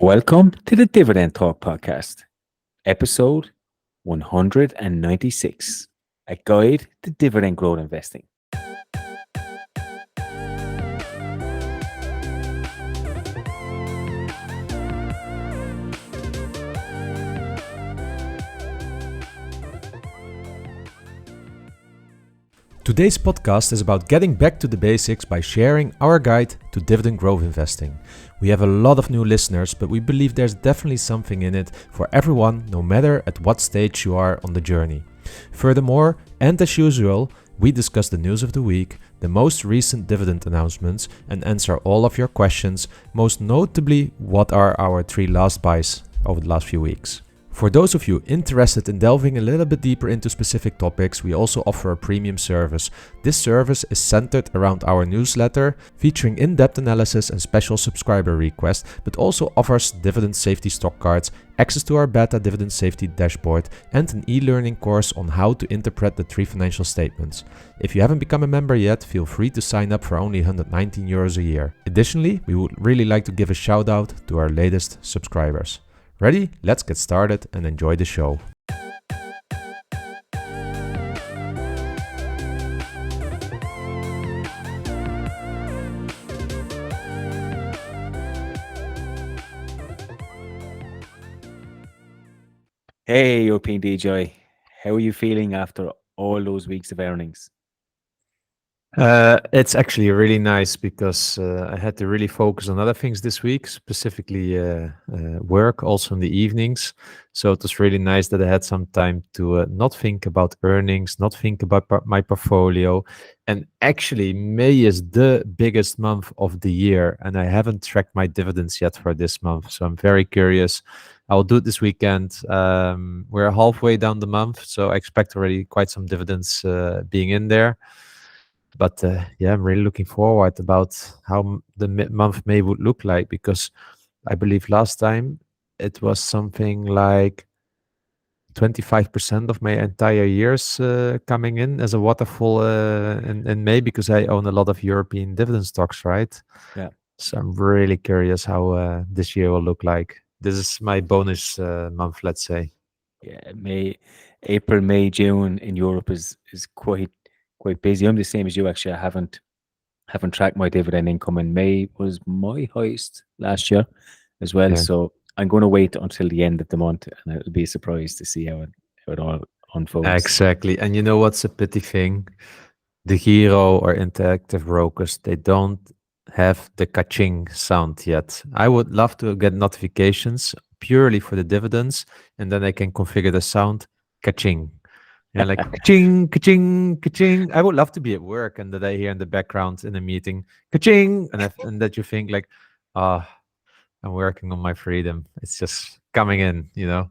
Welcome to the Dividend Talk podcast, episode 196, a guide to dividend growth investing. Today's podcast is about getting back to the basics by sharing our guide to dividend growth investing. We have a lot of new listeners, but we believe there's definitely something in it for everyone, no matter at what stage you are on the journey. Furthermore, and as usual, we discuss the news of the week, the most recent dividend announcements, and answer all of your questions, most notably what are our 3 last buys over the last few weeks. For those of you interested in delving a little bit deeper into specific topics, we also offer a premium service. This service is centered around our newsletter, featuring in-depth analysis and special subscriber requests, but also offers dividend safety stock cards, access to our beta dividend safety dashboard, and an e-learning course on how to interpret the 3 financial statements. If you haven't become a member yet, feel free to sign up for only €119 a year. Additionally, we would really like to give a shout out to our latest subscribers. Ready? Let's get started and enjoy the show. Hey, European DJ, how are you feeling after all those weeks of earnings? It's actually really nice because I had to really focus on other things this week, specifically work, also in the evenings. So it was really nice that I had some time to not think about earnings, not think about my portfolio. And actually, May is the biggest month of the year, and I haven't tracked my dividends yet for this month. So I'm very curious. I'll do it this weekend. We're halfway down the month, so I expect already quite some dividends being in there. But yeah, I'm really looking forward about how the month May would look like, because I believe last time it was something like 25% of my entire years coming in as a waterfall in May, because I own a lot of European dividend stocks, right? Yeah. So I'm really curious how this year will look like. This is my bonus month, let's say. Yeah, April, May, June in Europe is quite busy. I'm the same as you, actually. I haven't tracked my dividend income, and May was my highest last year as well. Yeah. So I'm going to wait until the end of the month, and it'll be a surprise to see how it all unfolds. Exactly. And you know what's a pity thing? The Hero or Interactive Brokers, they don't have the ka-ching sound yet. I would love to get notifications purely for the dividends, and then I can configure the sound ka-ching. Yeah, like ka-ching, ka-ching, ka-ching. I would love to be at work and that I hear in the background in a meeting, ka-ching, and that you think like, I'm working on my freedom. It's just coming in, you know.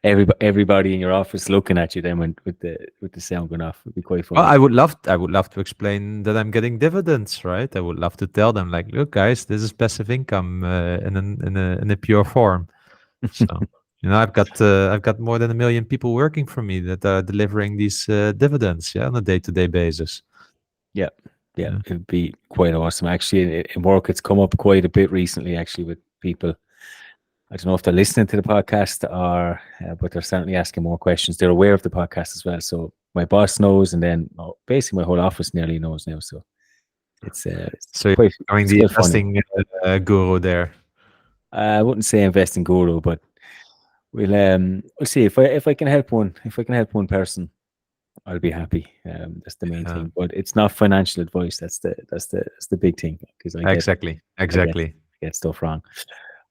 Everybody in your office looking at you then with the sound going off would be quite funny. Well, I would love to explain that I'm getting dividends, right? I would love to tell them like, look, guys, this is passive income in a pure form. So. You know, I've got more than 1 million people working for me that are delivering these dividends, on a day-to-day basis. Yeah, it'd be quite awesome. Actually, in work, it's come up quite a bit recently, actually, with people. I don't know if they're listening to the podcast or, but they're certainly asking more questions. They're aware of the podcast as well. So my boss knows, and then basically my whole office nearly knows now. So it's so you're becoming the investing guru there. I wouldn't say investing guru, but we'll see if I can help one. If I can help one person, I'll be happy. That's the main thing. But it's not financial advice. That's the big thing. Because exactly I get stuff wrong.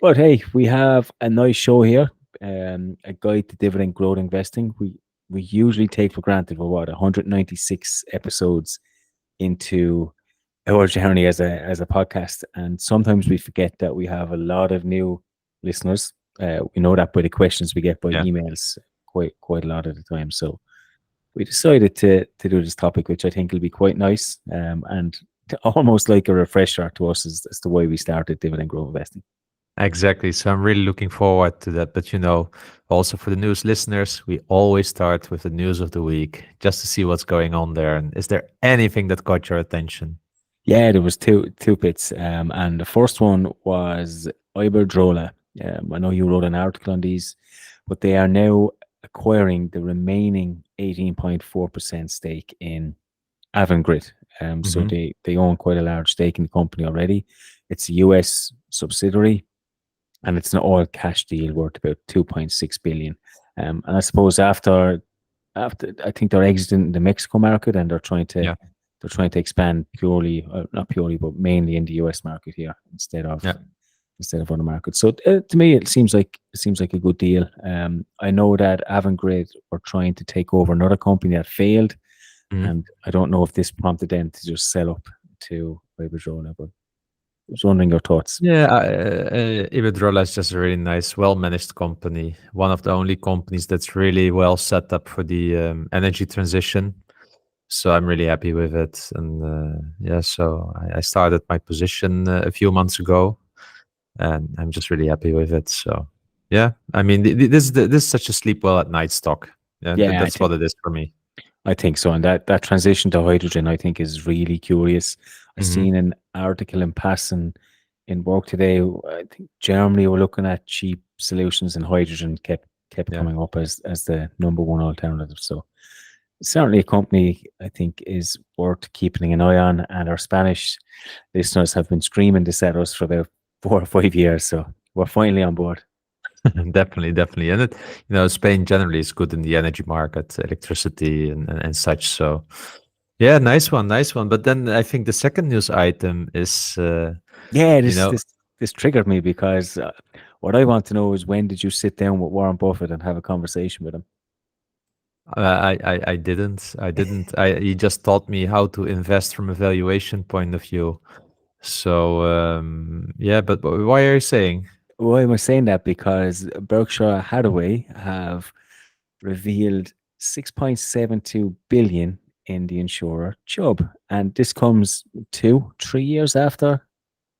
But hey, we have a nice show here. A guide to dividend growth investing. We usually take for granted 196 episodes into our journey as a podcast, and sometimes we forget that we have a lot of new listeners. We know that by the questions we get by emails quite a lot of the time. So we decided to do this topic, which I think will be quite nice, and almost like a refresher to us as to why we started dividend growth investing. Exactly. So I'm really looking forward to that. But, also for the news listeners, we always start with the news of the week just to see what's going on there. And is there anything that caught your attention? Yeah, there was two bits. And the first one was Iberdrola. I know you wrote an article on these, but they are now acquiring the remaining 18.4% stake in Avangrid. So Mm-hmm. they own quite a large stake in the company already. It's a US subsidiary, and it's an all cash deal worth about 2.6 billion. And I suppose after I think they're exiting the Mexico market, and Yeah. they're trying to expand purely, not purely, but mainly in the US market here Yeah. instead of other markets. So to me, it seems like a good deal. I know that Avangrid were trying to take over another company that failed, Mhm. and I don't know if this prompted them to just sell up to Iberdrola, but I was wondering your thoughts. Yeah, Iberdrola is just a really nice, well-managed company. One of the only companies that's really well set up for the energy transition. So I'm really happy with it. And yeah, so I started my position a few months ago, and I'm just really happy with it. So yeah, I mean, this is such a sleep well at night stock. Yeah, Yeah, that's what it is for me. I think so. And that transition to hydrogen, I think, is really curious. I Hmm. seen an article in passing in work today. I think Germany were looking at cheap solutions, and hydrogen kept Yeah. coming up as the number one alternative. So certainly a company I think is worth keeping an eye on. And our Spanish listeners have been screaming this at us for about 4 or 5 years. So we're finally on board. Definitely, definitely. And Spain generally is good in the energy market, electricity and such. So yeah, nice one, nice one. But then I think the second news item is, Yeah, you know, this triggered me because what I want to know is, when did you sit down with Warren Buffett and have a conversation with him? I didn't, he just taught me how to invest from a valuation point of view. So yeah, but why are you saying? Why am I saying that? Because Berkshire Hathaway have revealed 6.72 billion in the insurer Chubb, and this comes 2, 3 years after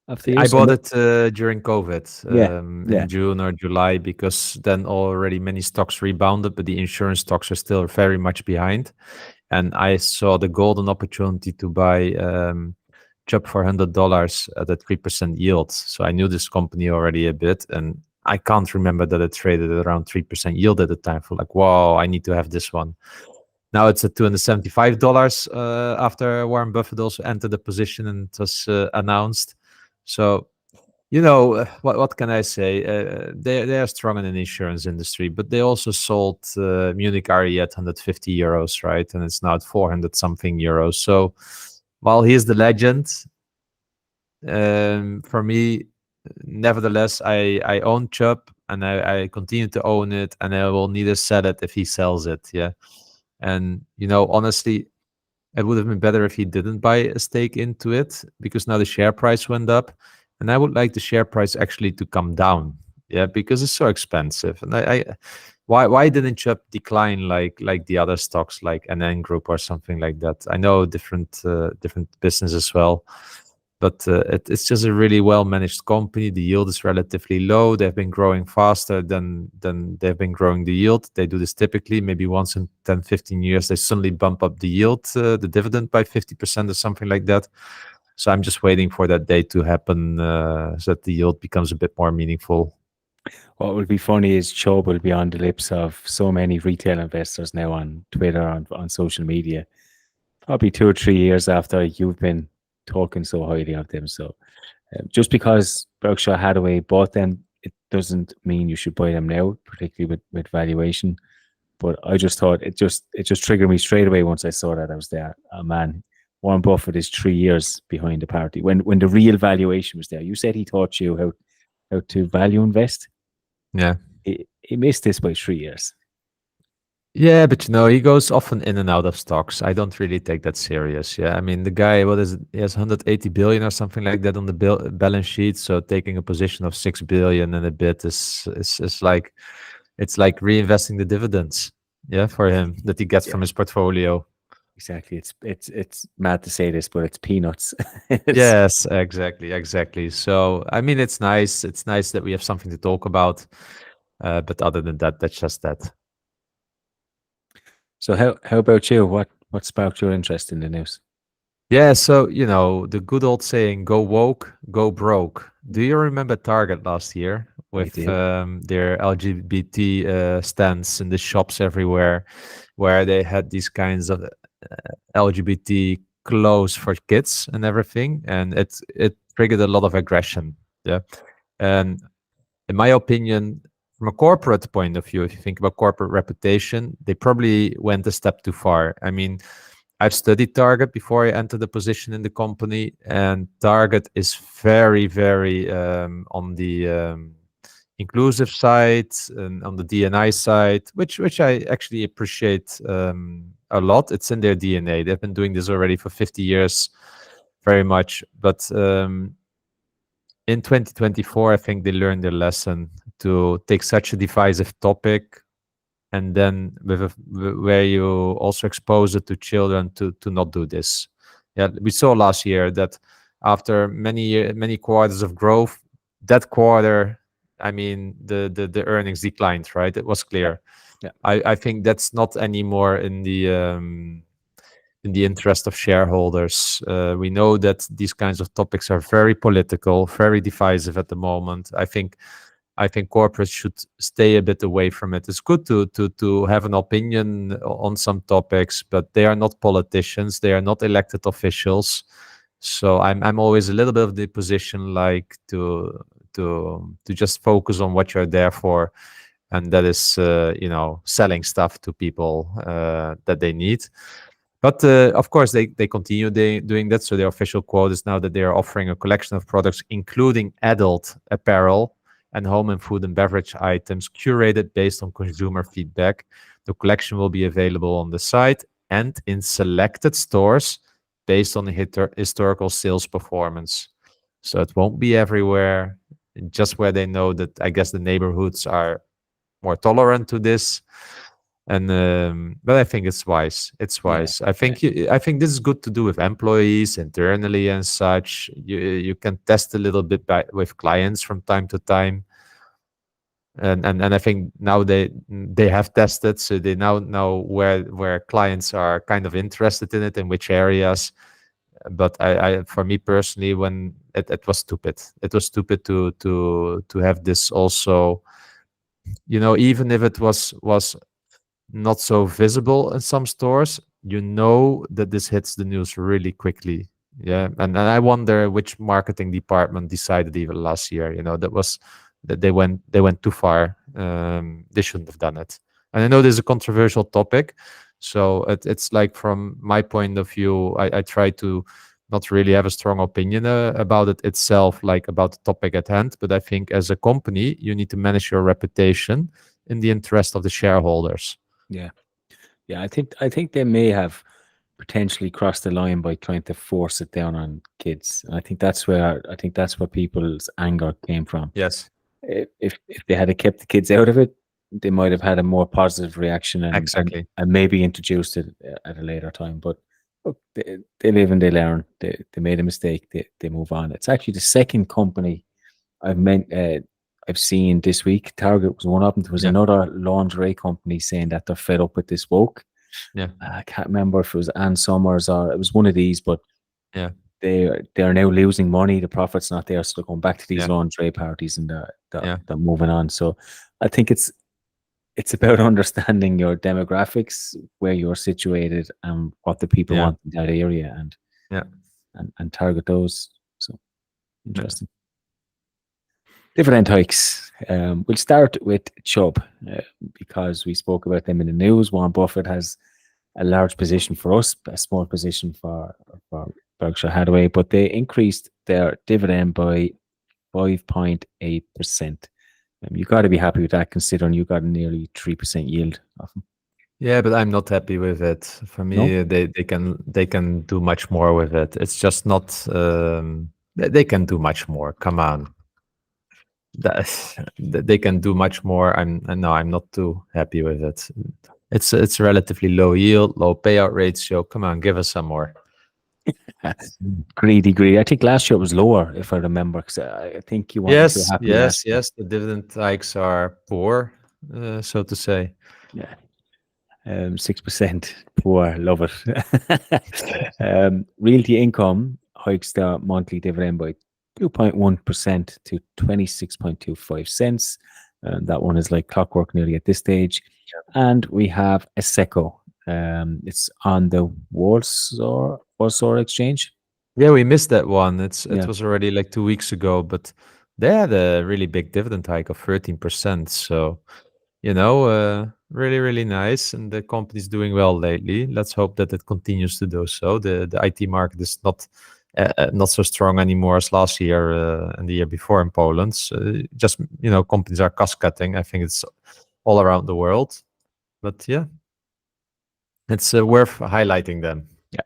I years. So bought it during COVID yeah, yeah, in June or July because then already many stocks rebounded, but the insurance stocks are still very much behind. And I saw the golden opportunity to buy Chubb for $100 at a 3% yield. So I knew this company already a bit, and I can't remember that it traded at around 3% yield at the time. For like, wow, I need to have this one. Now it's at $275 after Warren Buffett also entered the position and it was announced. So what can I say? They are strong in the insurance industry, but they also sold Munich Re at 150 euros, right? And it's now at 400 something euros. So while he is the legend, for me, nevertheless, I own Chubb and I continue to own it, and I will neither sell it if he sells it. Yeah, and honestly, it would have been better if he didn't buy a stake into it because now the share price went up, and I would like the share price actually to come down. Yeah, because it's so expensive. And why didn't Chubb decline like the other stocks like NN Group or something like that? I know different business as well, but it's just a really well managed company. The yield is relatively low. They've been growing faster than they've been growing the yield. They do this typically maybe once in 10, 15 years. They suddenly bump up the yield, the dividend by 50% or something like that. So I'm just waiting for that day to happen so that the yield becomes a bit more meaningful. what will be funny is Chubb will be on the lips of so many retail investors now on Twitter, on social media, probably 2 or 3 years after you've been talking so highly of them. So just because Berkshire Hathaway bought them, it doesn't mean you should buy them now, particularly with valuation. But I just thought it just triggered me straight away once I saw that. I was there. Oh man, Warren Buffett is 3 years behind the party. When the real valuation was there, you said he taught you how to value invest. Yeah. He missed this by 3 years. Yeah, but he goes often in and out of stocks. I don't really take that serious. Yeah, I mean, the guy, what is it? He has 180 billion or something like that on the balance sheet. So taking a position of 6 billion and a bit is like, it's like reinvesting the dividends. Yeah, for him that he gets Yeah, from his portfolio. exactly. It's mad to say this, but it's peanuts. It's, Yes, exactly, exactly. So I mean, it's nice. It's nice that we have something to talk about. But other than that, that's just that. so how about you? What sparked your interest in the news? Yeah, so the good old saying, "Go woke, go broke." Do you remember Target last year I with did. their LGBT stands in the shops everywhere, where they had these kinds of LGBT clothes for kids and everything, and it triggered a lot of aggression. Yeah, and in my opinion, from a corporate point of view, if you think about corporate reputation, they probably went a step too far. I mean, I've studied Target before I entered the position in the company, and Target is very, very on the inclusive side and on the DNI side, which I actually appreciate a lot. It's in their DNA. They've been doing this already for 50 years, very much. But in 2024, I think they learned their lesson to take such a divisive topic and then where you also expose it to children to not do this. Yeah, we saw last year that after many quarters of growth, that quarter, I mean, the earnings declined. Right, it was Yeah. clear. Yeah. I think that's not anymore in the interest of shareholders. We know that these kinds of topics are very political, very divisive at the moment. I think corporates should stay a bit away from it. It's good to have an opinion on some topics, but they are not politicians. They are not elected officials. So I'm always a little bit of the position like to just focus on what you're there for, and that is selling stuff to people that they need. But of course, they continue doing that. So their official quote is now that they are offering a collection of products, including adult apparel and home and food and beverage items, curated based on consumer feedback. The collection will be available on the site and in selected stores based on the historical sales performance. So it won't be everywhere, just where they know that, I guess, the neighborhoods are more tolerant to this. And but I think it's wise. It's Yeah. wise. I Yeah. think I think this is good to do with employees internally and such. You can test a little bit with clients from time to time, and I think now they have tested, so they now know where clients are kind of interested in it, in which areas. But I for me personally, when it was stupid. It was stupid to have this also. Even if it was not so visible in some stores, that this hits the news really quickly. Yeah, and I wonder which marketing department decided even last year. That they went too far. They shouldn't have done it. And I know this is a controversial topic, so it's like, from my point of view, I try to not really have a strong opinion about it itself, like about the topic at hand. But I think as a company, you need to manage your reputation in the interest of the shareholders. Yeah. Yeah. I think they may have potentially crossed the line by trying to force it down on kids. And I think that's where people's anger came from. Yes, If they had kept the kids out of it, they might have had a more positive reaction and and, exactly. and maybe introduced it at a later time. But look, they live and they learn. They made a mistake. They move on. It's actually the second company I've seen this week. Target was one of them. There was Yeah, another lingerie company saying that they're fed up with this woke. yeah, I can't remember if it was Ann Summers or it was one of these, but yeah, they're now losing money. The profit's not there, so they're going back to these yeah, lingerie parties and they're, yeah, they're moving on. So I think it's about understanding your demographics, where you're situated, and what the people yeah, want in that area, and yeah, and target those. So yeah, interesting. Dividend hikes. We'll start with Chubb because we spoke about them in the news. Warren Buffett has a large position for us, a small position for Berkshire Hathaway, but they increased their dividend by 5.8%. You got to be happy with that, considering you got a nearly 3% yield off them. yeah. But I'm not happy with it. For No, me, they can do much more with it. It's just not. They can do much more. Come on, they can do much more. No, I'm not too happy with it. It's relatively low yield, low payout ratio. Come on, give us some more. greedy. I think last year it was lower, if I remember, because I think you weren't too Yes, happy last yes, year. yes. The dividend hikes are poor, so to say. Yeah. 6%. Poor, love it. Realty income hikes the monthly dividend by 2.1% to 26.25 cents. That one is like clockwork nearly at this stage. And we have a Seco. It's on the Warsaw Exchange. Yeah, we missed that one. It Yeah. was already like 2 weeks ago, but they had a really big dividend hike of 13%. So, really, really nice. And the company's doing well lately. Let's hope that it continues to do so. The IT market is not so strong anymore as last year and the year before in Poland. So just, companies are cost cutting. I think it's all around the world. But yeah, it's worth highlighting them. Yeah.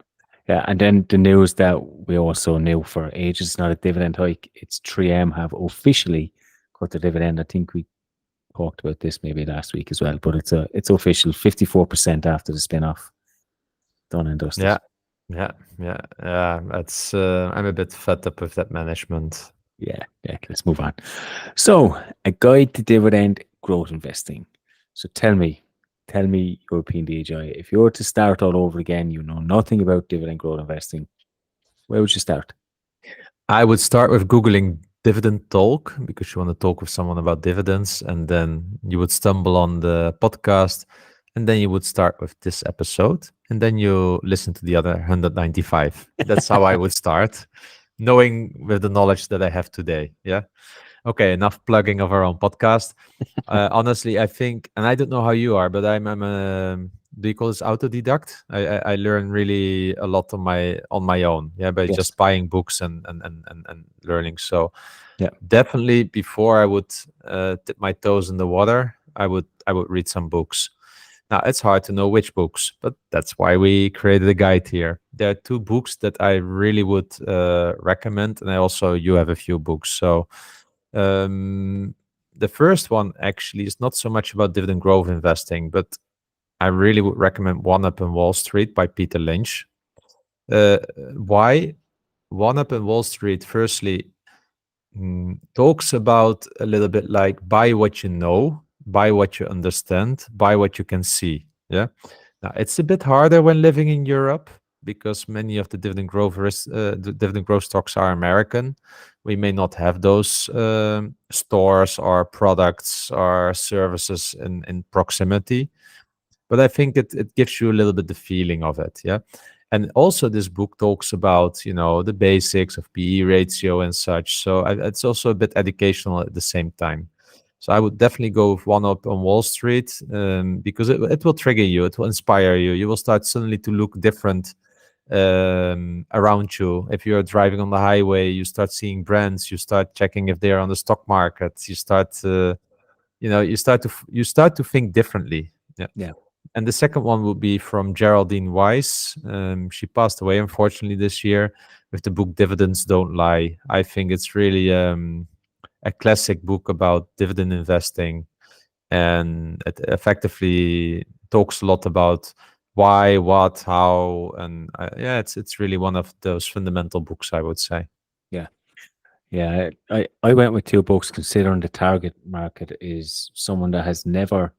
Yeah. And then the news that we also knew for ages, it's not a dividend hike. It's 3M have officially cut the dividend. I think we talked about this maybe last week as well, but it's official 54% after the spin-off. Done and dusted. Yeah. Yeah. That's I'm a bit fed up with that management. Yeah. Let's move on. So, a guide to dividend growth investing. So tell me, European DJI, if you were to start all over again, you know nothing about dividend growth investing, where would you start? I would start with Googling dividend talk because you want to talk with someone about dividends, and then you would stumble on the podcast, and then you would start with this episode, and then you listen to the other 195. That's how I would start, knowing with the knowledge that I have today. Yeah. Okay, enough plugging of our own podcast. Honestly, I think, and I don't know how you are, but I'm a, do you call this autodidact? I learn really a lot on my own, yeah, by Yes. just buying books and learning. So Yeah. definitely before I would dip my toes in the water, I would read some books. Now it's hard to know which books, but that's why we created a guide here. There are two books that I really would recommend, and you have a few books. So the first one actually is not so much about dividend growth investing, but I really would recommend One Up in Wall Street by Peter Lynch. Why? One Up in Wall Street, firstly, talks about a little bit like buy what you know, buy what you understand, buy what you can see. Yeah. Now, it's a bit harder when living in Europe because many of the dividend growth stocks are American. We may not have those stores or products or services in proximity, but I think it gives you a little bit the feeling of it. Yeah. And also this book talks about, the basics of PE ratio and such. So it's also a bit educational at the same time. So I would definitely go with One Up on Wall Street because it will trigger you. It will inspire you. You will start suddenly to look different around you. If you're driving on the highway, you start seeing brands. You start checking if they are on the stock market. You start, you start to think differently. Yeah. Yeah. And the second one will be from Geraldine Weiss. She passed away, unfortunately, this year with the book Dividends Don't Lie. I think it's really a classic book about dividend investing. And it effectively talks a lot about why, what, how. And it's really one of those fundamental books, I would say. Yeah. I went with two books considering the target market is someone that has never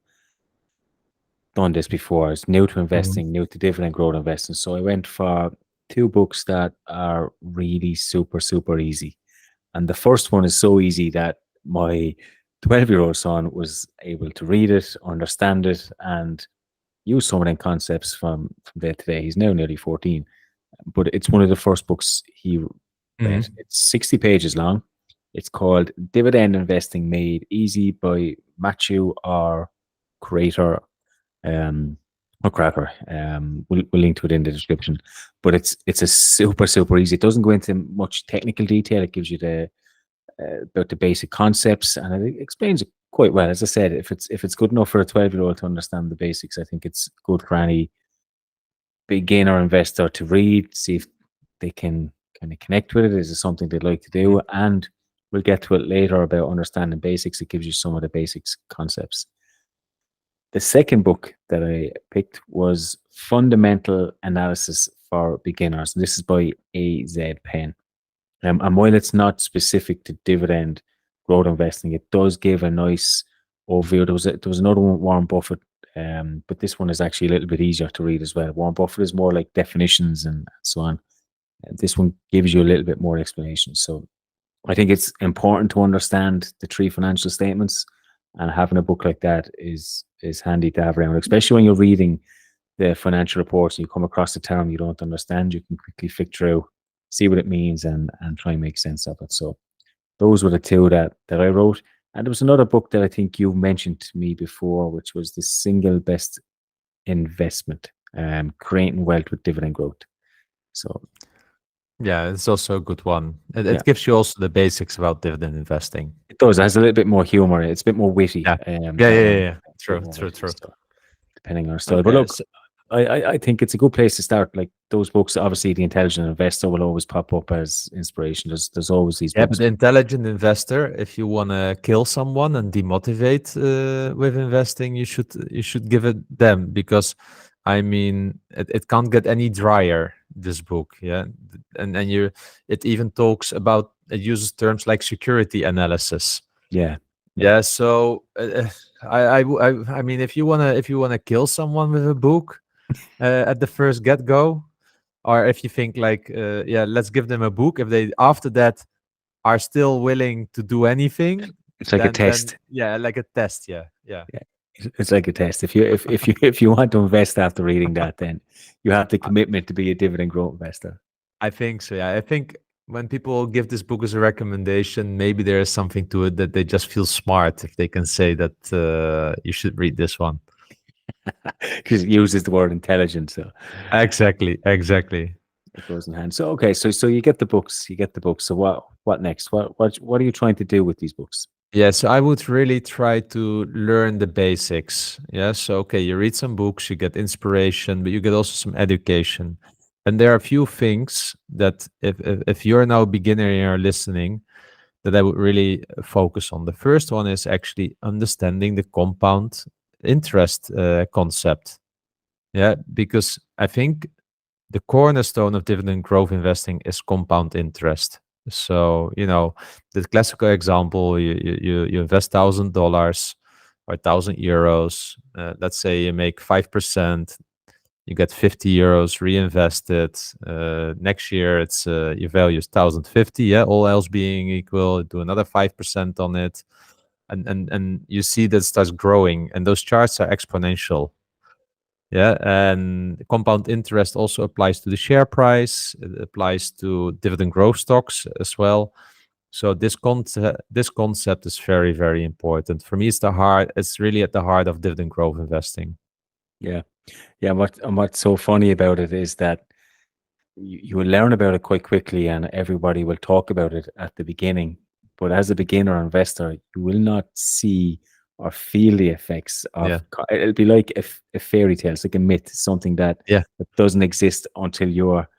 done this before. It's new to investing, new to dividend growth investing. So I went for two books that are really super, super easy. And the first one is so easy that my 12-year-old son was able to read it, understand it, and use some of them concepts from day to day. He's now nearly 14. But it's one of the first books he read. It's 60 pages long. It's called Dividend Investing Made Easy by Matthew R. Creator or Cracker. We'll link to it in the description. But it's a super, super easy. It doesn't go into much technical detail. It gives you the about the basic concepts, and it explains it quite well. As I said, if it's good enough for a 12-year-old to understand the basics, I think it's good for any beginner investor to read, see if they can kind of connect with it. Is it something they'd like to do? And we'll get to it later about understanding basics. It gives you some of the basics concepts. The second book that I picked was Fundamental Analysis for Beginners. This is by A.Z. Penn. And while it's not specific to dividend growth investing, it does give a nice overview. There was another one, Warren Buffett but this one is actually a little bit easier to read as well. Warren Buffett is more like definitions and so on. And this one gives you a little bit more explanation. So I think it's important to understand the three financial statements, and having a book like that is handy to have around, especially when you're reading the financial reports and you come across a term you don't understand. You can quickly flick through, see what it means, and try and make sense of it. So those were the two that I wrote. And there was another book that I think you mentioned to me before, which was the single best investment, creating wealth with dividend growth. So Yeah, it's also a good one. It yeah, gives you also the basics about dividend investing. it does. It has a little bit more humor. It's a bit more witty. Yeah. That one. Yeah. It's a bit True, more true, witty, true. so, depending on our style. But Okay, look, I think it's a good place to start. Like those books, obviously, The Intelligent Investor will always pop up as inspiration. There's always these yeah, books. but the intelligent investor, if you want to kill someone and demotivate with investing, you should give it them, because I mean it can't get any drier, this book. Yeah, and it even talks about, it uses terms like security analysis. Yeah. Yeah, so I mean, if you wanna kill someone with a book at the first get go, or if you think like yeah, let's give them a book, if they after that are still willing to do anything, It's like a then test. yeah, like a test. Yeah, yeah. Yeah. It's like a test. If you want to invest after reading that, then you have the I, commitment to be a dividend growth investor. I think so. Yeah, I think when people give this book as a recommendation, maybe there is something to it, that they just feel smart if they can say that you should read this one. Because it uses the word intelligent, so Exactly, exactly. it goes in hand. So okay, so you get the books, So what next? What are you trying to do with these books? Yeah, so I would really try to learn the basics. Yeah, so okay, you read some books, you get inspiration, but you get also some education. And there are a few things that if you're now a beginner and you're listening, that I would really focus on. The first one is actually understanding the compound interest concept. Yeah, because I think the cornerstone of dividend growth investing is compound interest. So, the classical example, you invest $1,000 or €1,000. Let's say you make 5%, you get €50 reinvested. Next year, it's your value is 1,050. Yeah, all else being equal, do another 5% on it, and you see that starts growing, and those charts are exponential. Yeah, and compound interest also applies to the share price. It applies to dividend growth stocks as well. So this concept is very, very important for me. It's really at the heart of dividend growth investing. Yeah, yeah. What's so funny about it is that you will learn about it quite quickly, and everybody will talk about it at the beginning. But as a beginner investor, you will not see or feel the effects Yeah, of. It'll be like a fairy tale. It's like a myth, something that yeah. doesn't exist until you're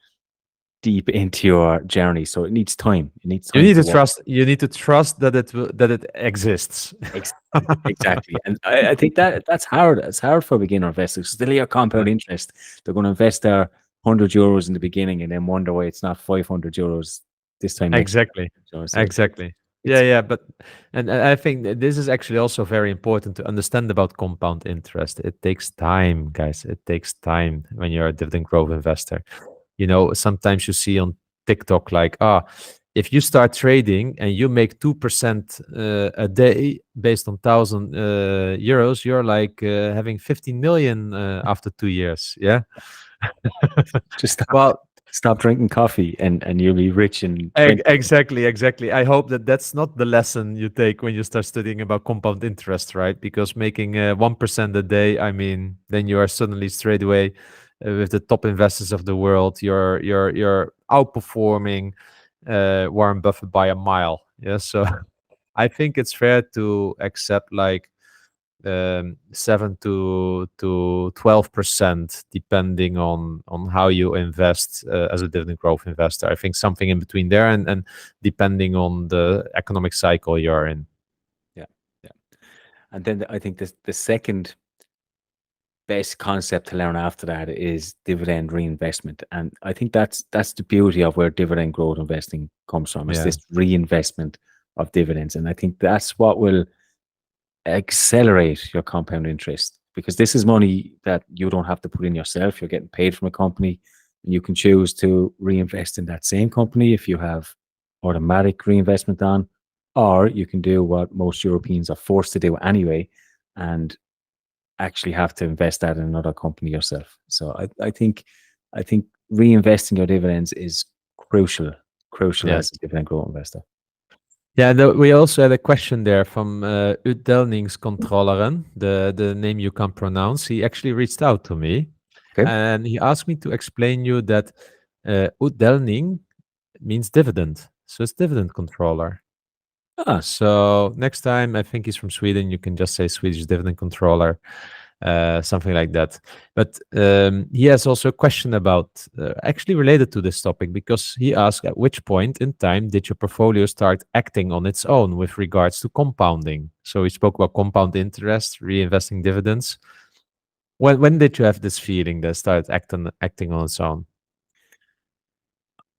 deep into your journey. So it needs time. It needs You time need to to work. trust. You need to trust that it exists. Exactly. And I think that's hard. It's hard for beginner investors. Still your compound interest. They're going to invest their €100 in the beginning and then wonder why it's not €500 this time next year. Exactly. So Exactly. Yeah, it's yeah, but and I think that this is actually also very important to understand about compound interest. It takes time, guys. It takes time when you're a dividend growth investor. Sometimes you see on TikTok like, if you start trading and you make 2% a day based on €1,000, you're like having 15 million after 2 years. Yeah. just Well, stop drinking coffee and you'll be rich and drink. Exactly. I hope that that's not the lesson you take when you start studying about compound interest, right? Because making 1% a day, I mean, then you are suddenly straight away with the top investors of the world. You're outperforming Warren Buffett by a mile. Yeah, so I think it's fair to accept like 7 to 12%, depending on how you invest as a dividend growth investor. I think something in between there, and depending on the economic cycle you're in. Yeah, yeah. And then I think the second best concept to learn after that is dividend reinvestment. And I think that's the beauty of where dividend growth investing comes from. It's Yeah, this reinvestment of dividends. And I think that's what will accelerate your compound interest. because this is money that you don't have to put in yourself. You're getting paid from a company, and you can choose to reinvest in that same company if you have automatic reinvestment on, or you can do what most Europeans are forced to do anyway, and actually have to invest that in another company yourself. So I think reinvesting your dividends is crucial as Yes. a dividend growth investor. Yeah, we also had a question there from Utdelningskontrolleren, the name you can't pronounce. He actually reached out to me, Okay. and he asked me to explain you that Utdelning means dividend. So it's dividend controller. Ah, So next time, I think he's from Sweden, you can just say Swedish dividend controller, something like that. But he has also a question about, actually related to this topic, because he asked, at which point in time did your portfolio start acting on its own with regards to compounding? So we spoke about compound interest, reinvesting dividends. When did you have this feeling that started acting on its own?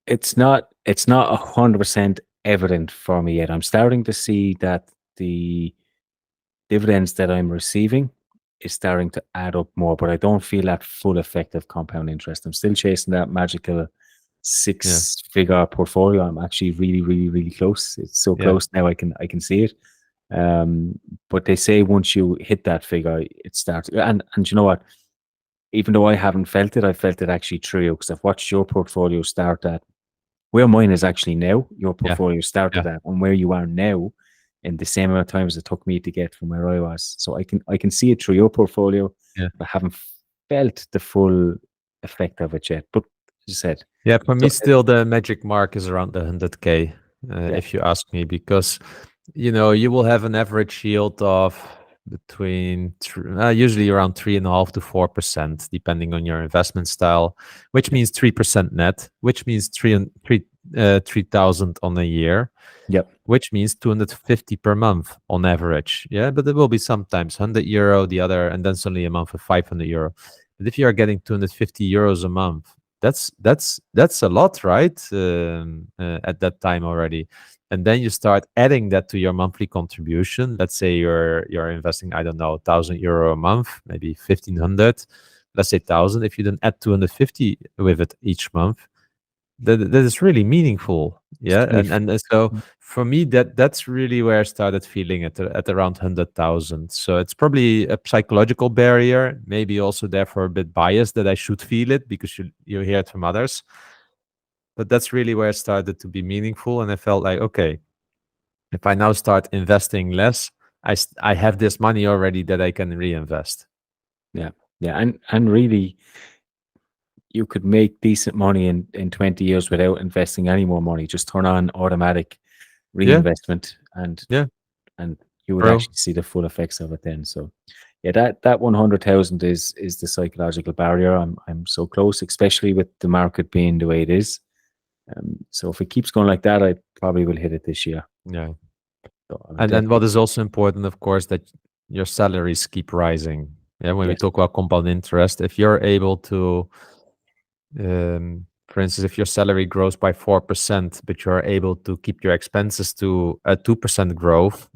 it's not 100% evident for me yet. I'm starting to see that the dividends that I'm receiving is starting to add up more, but I don't feel that full effect of compound interest. I'm still chasing that magical Yeah, six-figure portfolio. I'm actually really close. It's so yeah, close now I can see it. But they say once you hit that figure, it starts. And you know what? Even though I haven't felt it, I felt it actually through you, because I've watched your portfolio start at where mine is actually now. Your yeah, portfolio started yeah, at and where you are now in the same amount of time as it took me to get from where I was. So I can see it through your portfolio, yeah. but I haven't felt the full effect of it yet. But as you said, Yeah, for me, so still the magic mark is around the 100K, yeah, if you ask me, because you will have an average yield of between usually around 3.5 to 4%, depending on your investment style, which yep, means 3% net, which means 3,000 on a year, yep, which means 250 per month on average. Yeah, but it will be sometimes €100, the other, and then suddenly a month of €500. But if you are getting €250 a month, that's a lot, right? At that time already, and then you start adding that to your monthly contribution. Let's say you're investing, I don't know, €1,000 a month, maybe 1,500. Let's say 1,000. If you then add 250 with it each month, that is really meaningful. it's Yeah, 20. and so for me, that's really where I started feeling it at around 100,000. So it's probably a psychological barrier, maybe also therefore a bit biased that I should feel it because you hear it from others. But that's really where it started to be meaningful, and I felt like, okay, if I now start investing less, I have this money already that I can reinvest. Yeah, yeah, and really, you could make decent money in 20 years without investing any more money. Just turn on automatic Yeah, reinvestment, yeah, and you would true. actually see the full effects of it then. So yeah, that 100,000 is the psychological barrier. I'm so close, especially with the market being the way it is. So if it keeps going like that, I probably will hit it this year. Yeah. So I'm And then what definitely is also important, of course, that your salaries keep rising. Yeah, when we yes, talk about compound interest, if you're able to, for instance, if your salary grows by 4%, but you're able to keep your expenses to a 2% growth,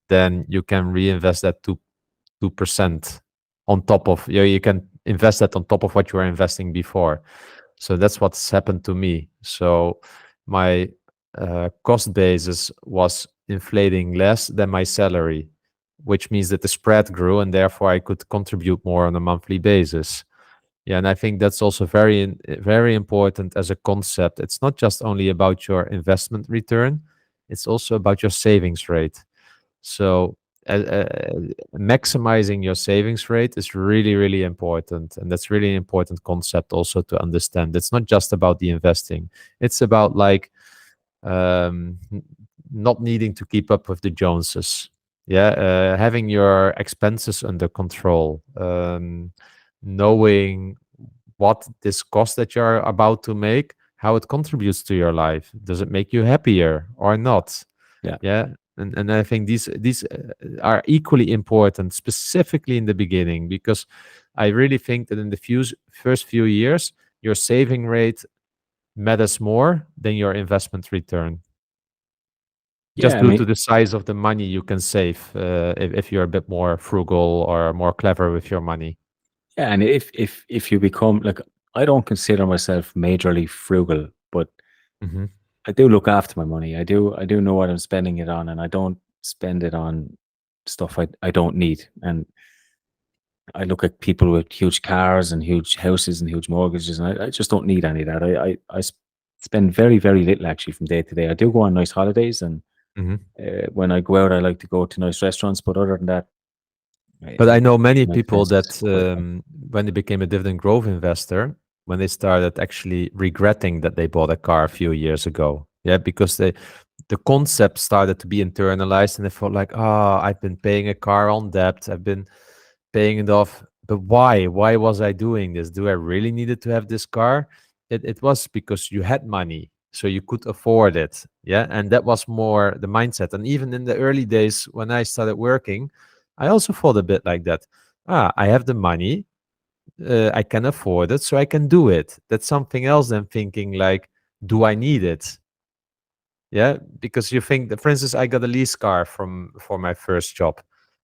then you can reinvest that 2% on top of, you can invest that on top of what you were investing before. So that's what's happened to me. So my cost basis was inflating less than my salary, which means that the spread grew and therefore I could contribute more on a monthly basis. Yeah, and I think that's also very important as a concept. It's not just only about your investment return, it's also about your savings rate. So maximizing your savings rate is really important, and that's really an important concept also to understand. It's not just about the investing; it's about like not needing to keep up with the Joneses. Yeah, having your expenses under control, knowing what this cost that you're about to make, how it contributes to your life. Does it make you happier or not? yeah, Yeah, and I think these are equally important, specifically in the beginning, because I really think that in the first few years, your saving rate matters more than your investment return. just Yeah, I due mean, to the size of the money you can save if you're a bit more frugal or more clever with your money. yeah, and if you become like, I don't consider myself majorly frugal, but Hmm. I do look after my money. I do know what I'm spending it on, and I don't spend it on stuff I don't need. And I look at people with huge cars and huge houses and huge mortgages, and I just don't need any of that. Spend very, very little actually from day to day. I do go on nice holidays, and Hmm. when I go out, I like to go to nice restaurants. But other than that, But I know most many of my people expenses that quite fine. when they became a dividend growth investor, when they started actually regretting that they bought a car a few years ago. Yeah, because the concept started to be internalized and they felt like, oh, I've been paying a car on debt. I've been paying it off. But why? Why was I doing this? Do I really needed to have this car? It was because you had money, so you could afford it. Yeah. And that was more the mindset. And even in the early days when I started working, I also thought a bit like that. I have the money, I can afford it, so I can do it. That's something else than thinking like, do I need it? Yeah, because you think that, for instance, I got a lease car from for my first job.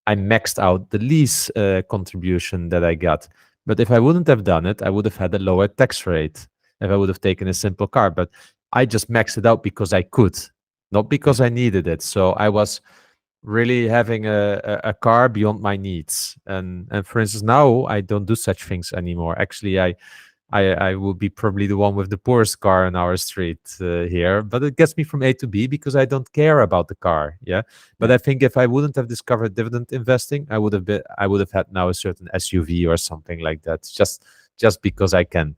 I maxed out the lease contribution that I got. But if I wouldn't have done it, I would have had a lower tax rate if I would have taken a simple car. But I just maxed it out because I could, not Yeah, because I needed it. So I was really having a car beyond my needs. And for instance, now I don't do such things anymore. Actually, I will be probably the one with the poorest car in our street here, but it gets me from A to B because I don't care about the car. Yeah, but yeah, I think if I wouldn't have discovered dividend investing, I would have had now a certain SUV or something like that, just because I can.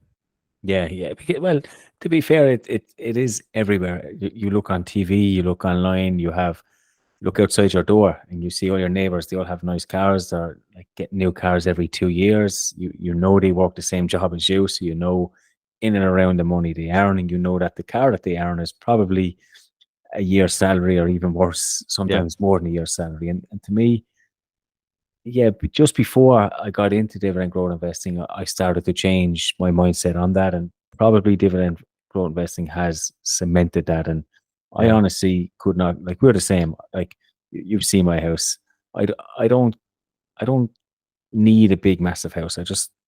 yeah, yeah. Well, to be fair, it is everywhere. You look on TV, you look online, look outside your door, and you see all your neighbors. They all have nice cars. They're like getting new cars every 2 years. You know they work the same job as you, so you know in and around the money they earn, and you know that the car that they earn is probably a year's salary, or even worse, Yeah, sometimes more than a year's salary. And to me, yeah, but just before I got into dividend growth investing, I started to change my mindset on that, and probably dividend growth investing has cemented that. And I yeah, honestly could not, like, we're the same. Like, you've seen my house. I, d- I don't I don't need a big massive house.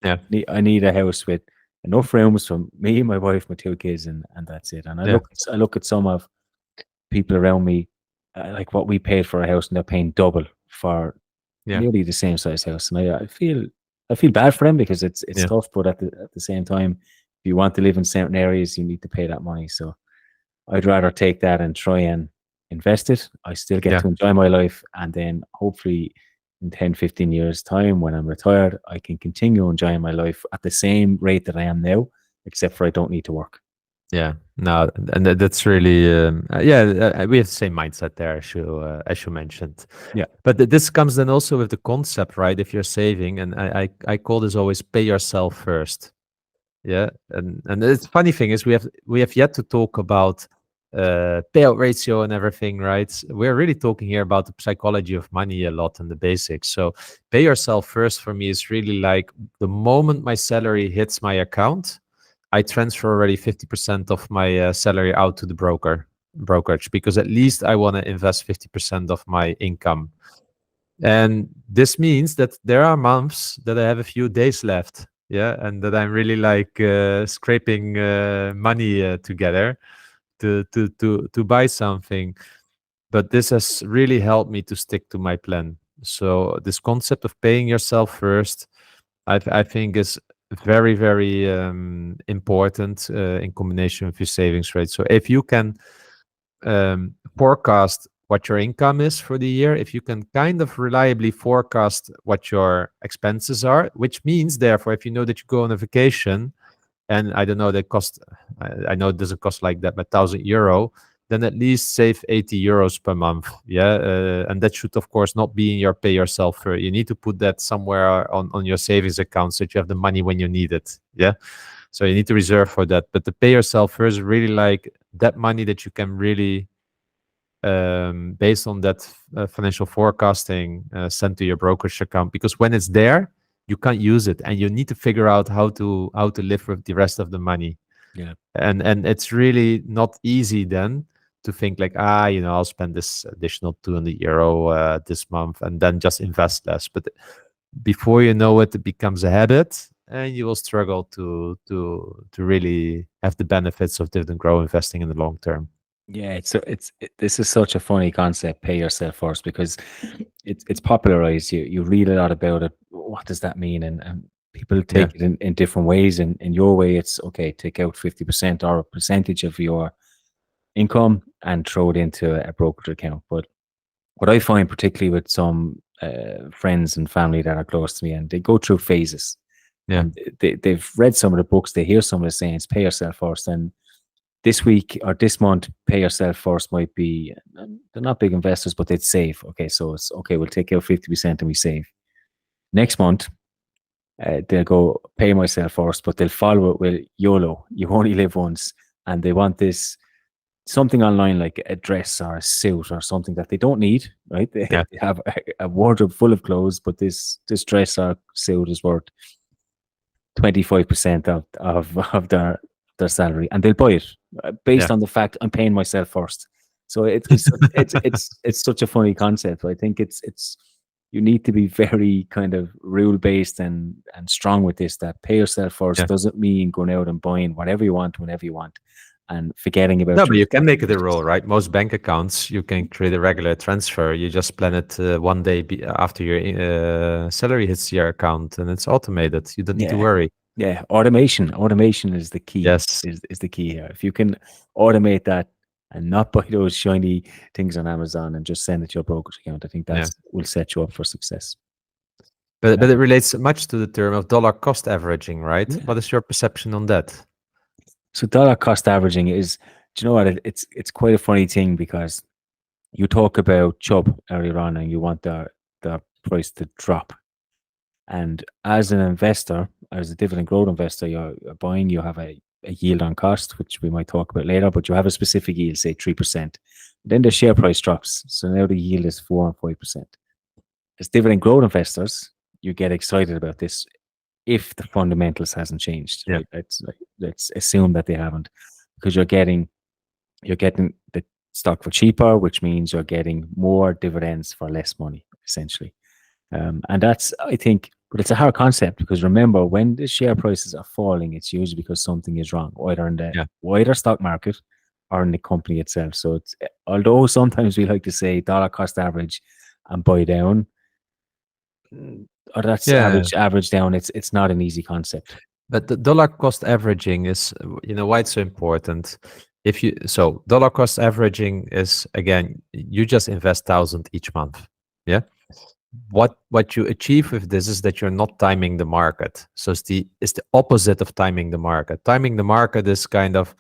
yeah, I need a house with enough rooms for me, my wife, my two kids, and that's it. And yeah, I look at some of people around me, like what we paid for a house, and they're paying double for yeah, nearly the same size house. And I feel bad for them, because it's yeah, tough, but at the same time, if you want to live in certain areas, you need to pay that money. So I'd rather take that and try and invest it. I still get yeah. to enjoy my life, and then hopefully in 10, 15 years time, when I'm retired, I can continue enjoying my life at the same rate that I am now, except for I don't need to work. Yeah, no, and that's really yeah. We have the same mindset there, as you mentioned. Yeah, But this comes then also with the concept, right? If you're saving, and I call this always pay yourself first. Yeah, and the funny thing is we have yet to talk about payout ratio and everything, right? We're really talking here about the psychology of money a lot and the basics. So pay yourself first for me is really like the moment my salary hits my account, I transfer already 50% of my salary out to the brokerage because at least I want to invest 50% of my income. And this means that there are months that I have a few days left. Yeah. And that I'm really like scraping money together to buy something. But this has really helped me to stick to my plan. So this concept of paying yourself first, I think is very, very important in combination with your savings rate. So if you can forecast what your income is for the year, if you can kind of reliably forecast what your expenses are, which means, therefore, if you know that you go on a vacation and I don't know, that cost, I know it doesn't cost like that, but €1,000, then at least save €80 per month. Yeah. And that should, of course, not be in your pay yourself. You need to put that somewhere on your savings account so that you have the money when you need it. Yeah. So you need to reserve for that. But the pay yourself first, really like that money that you can really based on that financial forecasting sent to your brokerage account, because when it's there you can't use it and you need to figure out how to live with the rest of the money. yeah, And it's really not easy then to think like, I'll spend this additional €200 this month and then just invest less. But before you know it, it becomes a habit, and you will struggle to really have the benefits of dividend growth investing in the long term. Yeah, this is such a funny concept. Pay yourself first, because it's popularized. You read a lot about it. What does that mean? And people take it in different ways. And in your way, it's okay. Take out 50% or a percentage of your income and throw it into a brokerage account. But what I find, particularly with some friends and family that are close to me, and they go through phases. Yeah. And they've read some of the books. They hear some of the sayings. Pay yourself first. And this week or this month, pay yourself first might be, they're not big investors, but they'd save. Okay, so it's okay, we'll take out 50% and we save. Next month, they'll go pay myself first, but they'll follow it with YOLO. You only live once. And they want this something online like a dress or a suit or something that they don't need, right? They have a wardrobe full of clothes, but this dress or suit is worth 25% of their salary, and they'll buy it based on the fact I'm paying myself first. So it's such a funny concept. I think it's you need to be very kind of rule based and strong with this. That pay yourself first doesn't mean going out and buying whatever you want whenever you want and forgetting about. No, but you can make it a rule, right? Most bank accounts you can create a regular transfer. You just plan it one day after your salary hits your account, and it's automated. You don't need to worry. Yeah, automation is the key. Yes, is the key here. If you can automate that and not buy those shiny things on Amazon and just send it to your brokerage account, I think that will set you up for success. But it relates much to the term of dollar cost averaging, right? Yeah. What is your perception on that? So dollar cost averaging is, do you know what? It's quite a funny thing, because you talk about Chubb earlier on, and you want the price to drop. And as an investor, as a dividend growth investor, you're buying, you have a yield on cost, which we might talk about later, but you have a specific yield, say 3%. Then the share price drops. So now the yield is 4 and 5%. As dividend growth investors, you get excited about this if the fundamentals hasn't changed. Yeah. Right? Let's assume that they haven't, because you're getting the stock for cheaper, which means you're getting more dividends for less money, essentially. And that's, I think, but it's a hard concept, because remember, when the share prices are falling, it's usually because something is wrong, either in the wider stock market or in the company itself. So it's, although sometimes we like to say dollar cost average and buy down, or that's average down, it's not an easy concept. But the dollar cost averaging is, why it's so important. So dollar cost averaging is, again, you just invest 1,000 each month. Yeah. What you achieve with this is that you're not timing the market. So it's the opposite of timing the market. Timing the market is kind of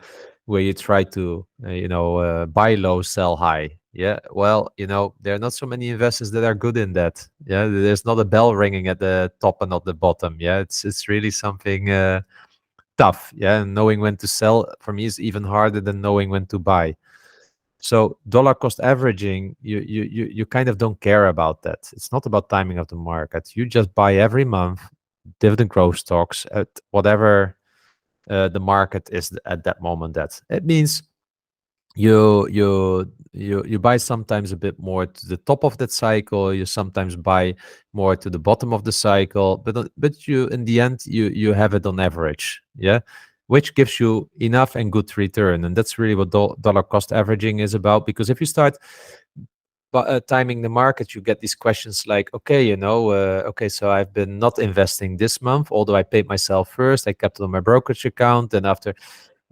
where you try to buy low, sell high. Yeah. Well, there are not so many investors that are good in that. Yeah. There's not a bell ringing at the top and not the bottom. Yeah. It's really something tough. Yeah. And knowing when to sell for me is even harder than knowing when to buy. So dollar cost averaging, you kind of don't care about that. It's not about timing of the market. You just buy every month dividend growth stocks at whatever the market is at that moment. That it means you buy sometimes a bit more to the top of that cycle. You sometimes buy more to the bottom of the cycle, but you in the end you have it on average. Yeah. Which gives you enough and good return. And that's really what dollar cost averaging is about. Because if you start timing the market, you get these questions like, okay, so I've been not investing this month, although I paid myself first. I kept it on my brokerage account. And after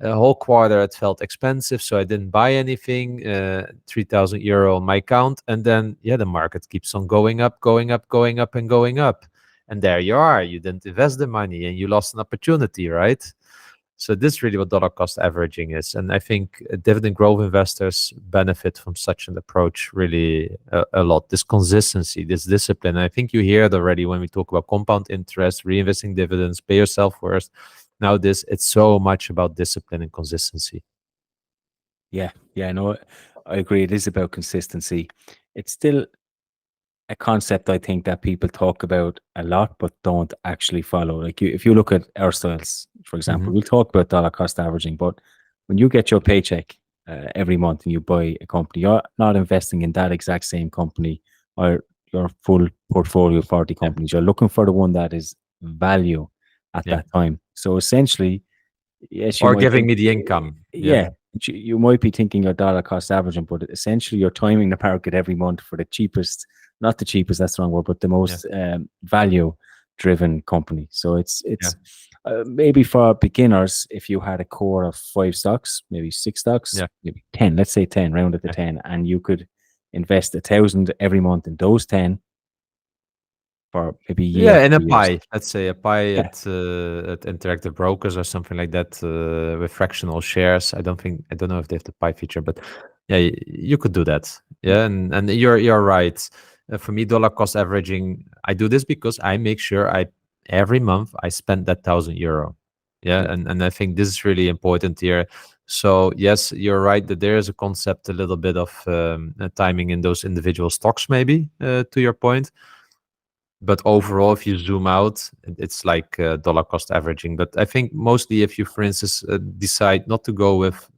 a whole quarter, it felt expensive, so I didn't buy anything, €3,000 on my account. And then, the market keeps on going up, going up, going up, and going up. And there you are. You didn't invest the money and you lost an opportunity, right? So this is really what dollar cost averaging is. And I think dividend growth investors benefit from such an approach really a lot. This consistency, this discipline. I think you hear it already when we talk about compound interest, reinvesting dividends, pay yourself first. Now it's so much about discipline and consistency. Yeah, no, I agree. It is about consistency. It's still a concept, I think, that people talk about a lot but don't actually follow. Like if you look at our styles, for example, we'll talk about dollar cost averaging, but when you get your paycheck, every month, and you buy a company. You're not investing in that exact same company or your full portfolio of 40 Yeah. companies. You're looking for the one that is value at Yeah. that time. So essentially, yes, you Or might giving think, me the income. Yeah. yeah, you might be thinking your dollar cost averaging, but essentially you're timing the market every month for the cheapest, not the cheapest, that's the wrong word, but the Yeah. most value driven company. So Yeah. it's maybe for beginners, if you had a core of 5 stocks, maybe 6 stocks, Yeah. maybe 10, let's say 10, round at the Yeah. 10, and you could invest 1,000 every month in those 10 for maybe a year, Yeah, in a 2 years. pie. Let's say a pie Yeah, at Interactive Brokers or something like that, with fractional shares. I don't know if they have the pie feature, but yeah, you could do that. yeah, Yeah, and you're right. For me, dollar cost averaging, I do this because I make sure I every month I spend that €1,000. Yeah, yeah. and I think this is really important here. So yes, you're right that there is a concept a little bit of timing in those individual stocks, maybe to your point. But overall, if you zoom out, it's like dollar cost averaging. But I think mostly if you, for instance, decide not to go with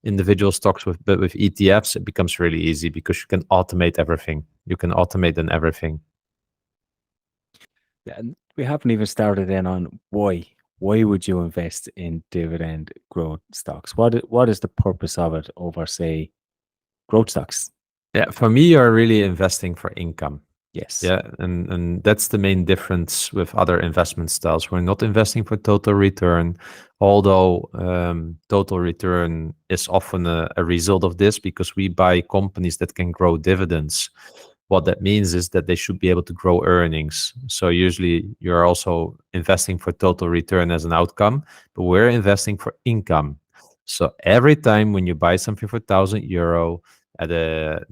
individual stocks but with ETFs, it becomes really easy because you can automate everything. You can automate then everything. Yeah, and we haven't even started in on why. Why would you invest in dividend growth stocks? What is the purpose of it over, say, growth stocks? Yeah, for me, you're really investing for income. Yes. Yeah, and that's the main difference with other investment styles. We're not investing for total return, although total return is often a result of this because we buy companies that can grow dividends. What that means is that they should be able to grow earnings. So usually you're also investing for total return as an outcome, but we're investing for income. So every time when you buy something for €1,000 at a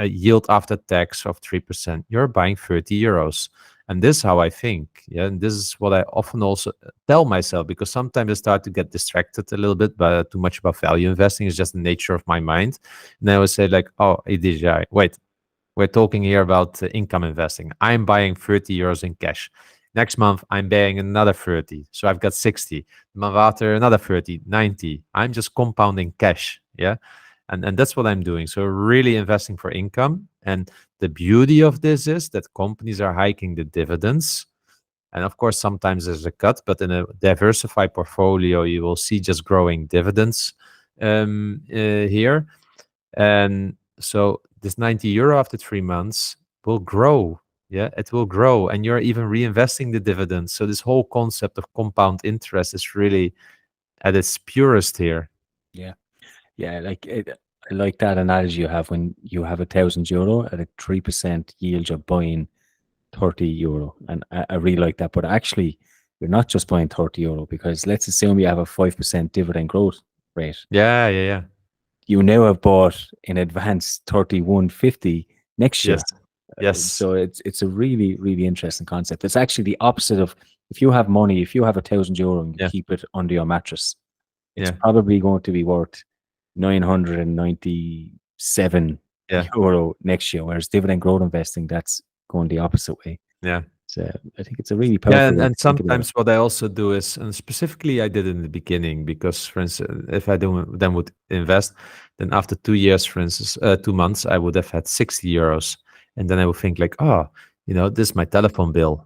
yield after tax of 3%, you're buying €30. And this is how I think. Yeah. And this is what I often also tell myself because sometimes I start to get distracted a little bit by too much about value investing. It's just the nature of my mind. And I would say, like, oh, EDGI, wait, we're talking here about income investing. I'm buying €30 in cash. Next month, I'm buying another 30. So I've got 60. The month after, another 30, 90. I'm just compounding cash. Yeah. And that's what I'm doing. So really investing for income. And the beauty of this is that companies are hiking the dividends. And of course, sometimes there's a cut, but in a diversified portfolio, you will see just growing dividends here. And so this €90 after 3 months will grow. Yeah, it will grow. And you're even reinvesting the dividends. So this whole concept of compound interest is really at its purest here. Yeah. Yeah. I like that analogy you have when you have €1,000 at a 3% yield, you're buying €30. And I really like that. But actually, you're not just buying €30 because let's assume you have a 5% dividend growth rate. Yeah, yeah, yeah. You now have bought in advance 31.50 next Yes, year. yes, So it's a really, really interesting concept. It's actually the opposite of if you have money, if you have €1,000 and you yeah, keep it under your mattress, it's yeah, probably going to be worth €997 yeah, next year. Whereas dividend growth investing, that's going the opposite way. yeah. So I think it's a really Yeah, powerful way and to think about it. sometimes what I also do is, and specifically I did in the beginning, because for instance, if I don't then would invest, then after 2 years, for instance, 2 months, I would have had €60, and then I would think like, oh, this is my telephone bill.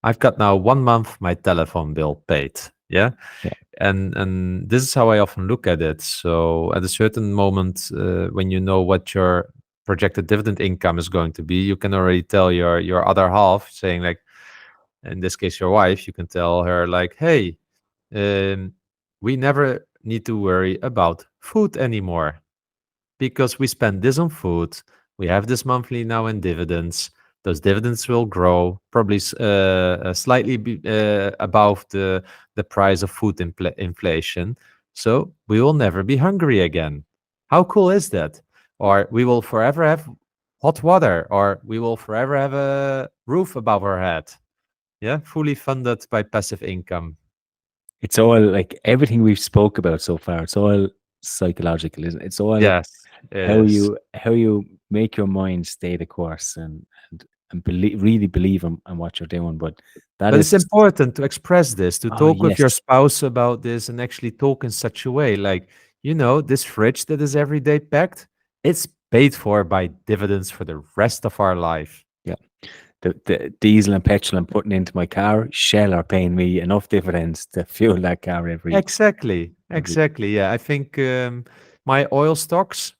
I've got now 1 month my telephone bill paid. Yeah, Yeah. and this is how I often look at it. So at a certain moment, when you know what your projected dividend income is going to be, you can already tell your other half, saying like, in this case your wife, you can tell her like, hey, we never need to worry about food anymore because we spend this on food. We have this monthly now in dividends. Those dividends will grow probably slightly above the price of food inflation. So we will never be hungry again. How cool is that? Or we will forever have hot water, or we will forever have a roof above our head. Yeah, fully funded by passive income. It's all like everything we've spoke about so far. It's all psychological, isn't it? It's all Yes, it is. how you make your mind stay the course and really believe in what you're doing. But that But it's is, important to express this, to oh talk with your yes, spouse about this, and actually talk in such a way. Like, this fridge that is every day packed, it's paid for by dividends for the rest of our life. Yeah. The diesel and petrol I'm putting into my car, Shell are paying me enough dividends to fuel that car Exactly. every Exactly. Yeah. I think my oil stocks,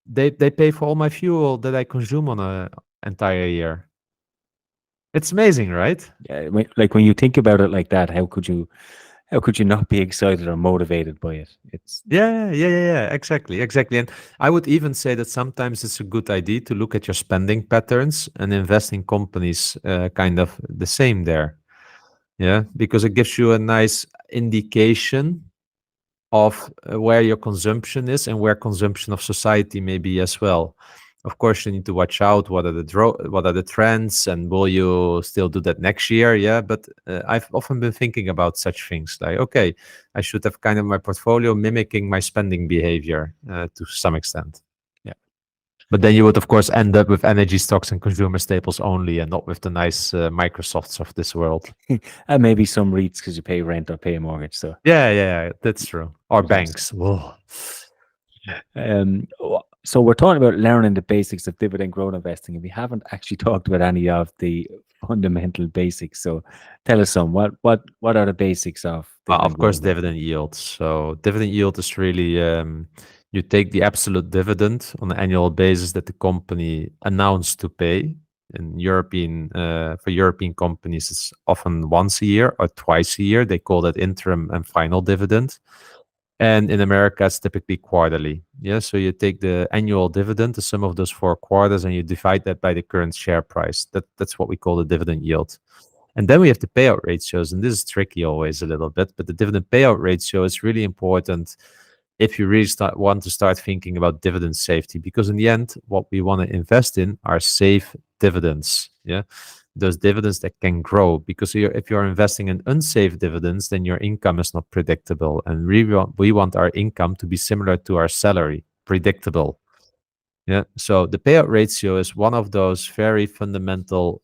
they pay for all my fuel that I consume on a entire year. It's amazing, right? yeah, like when you think about it like that, how could you not be excited or motivated by it? It's Yeah. Exactly. Exactly. And I would even say that sometimes it's a good idea to look at your spending patterns and invest in companies kind of the same there. Yeah. Because it gives you a nice indication of where your consumption is and where consumption of society may be as well. Of course, you need to watch out what are the trends and will you still do that next year? Yeah, but I've often been thinking about such things like, okay, I should have kind of my portfolio mimicking my spending behavior to some extent. yeah. But then you would, of course, end up with energy stocks and consumer staples only, and not with the nice Microsofts of this world. And maybe some REITs because you pay rent or pay a mortgage. So Yeah, that's true. Or there's also banks. Whoa. so we're talking about learning the basics of dividend growth investing, and we haven't actually talked about any of the fundamental basics. So tell us some. What are the basics of dividend Of growth course, investing? dividend yield. So dividend yield is really you take the absolute dividend on an annual basis that the company announced to pay. In European, for European companies, it's often once a year or twice a year. They call that interim and final dividend. And in America, it's typically quarterly. Yeah, so you take the annual dividend, the sum of those 4 quarters, and you divide that by the current share price. That's what we call the dividend yield. And then we have the payout ratios, and this is tricky always a little bit, but the dividend payout ratio is really important if you really want to start thinking about dividend safety, because in the end, what we want to invest in are safe dividends. Yeah, those dividends that can grow, because if you're investing in unsafe dividends, then your income is not predictable, and we want our income to be similar to our salary, predictable. Yeah, so the payout ratio is one of those very fundamental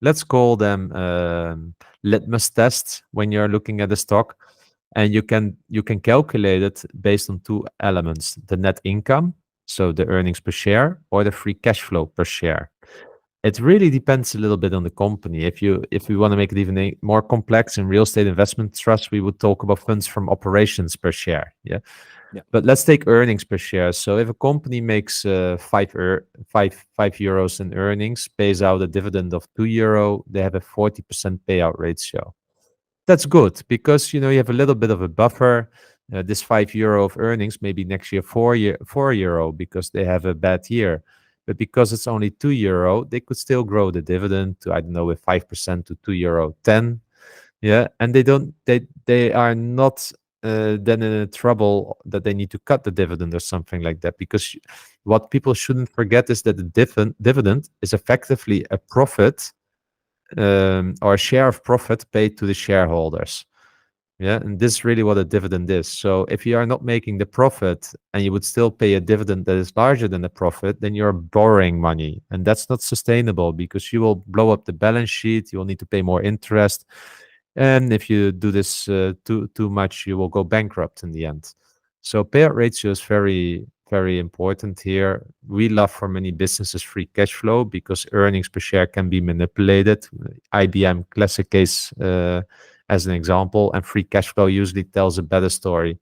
let's call them litmus tests when you're looking at a stock, and you can calculate it based on two elements: the net income, so the earnings per share, or the free cash flow per share. It really depends a little bit on the company. If we want to make it even more complex, in real estate investment trust, we would talk about funds from operations per share. Yeah, Yeah. but let's take earnings per share. So if a company makes five euros in earnings, pays out a dividend of €2, they have a 40% payout ratio. That's good because you have a little bit of a buffer. This €5 of earnings, maybe next year €4 because they have a bad year. But because it's only €2, they could still grow the dividend to, I don't know, with 5% to €2.10. Yeah, and they are not then in a trouble that they need to cut the dividend or something like that. Because what people shouldn't forget is that the dividend is effectively a profit or a share of profit paid to the shareholders. Yeah, and this is really what a dividend is. So if you are not making the profit and you would still pay a dividend that is larger than the profit, then you're borrowing money, and that's not sustainable because you will blow up the balance sheet. You will need to pay more interest, and if you do this too much, you will go bankrupt in the end. So payout ratio is very, very important here. We love for many businesses free cash flow because earnings per share can be manipulated. IBM classic case as an example, and free cash flow usually tells a better story.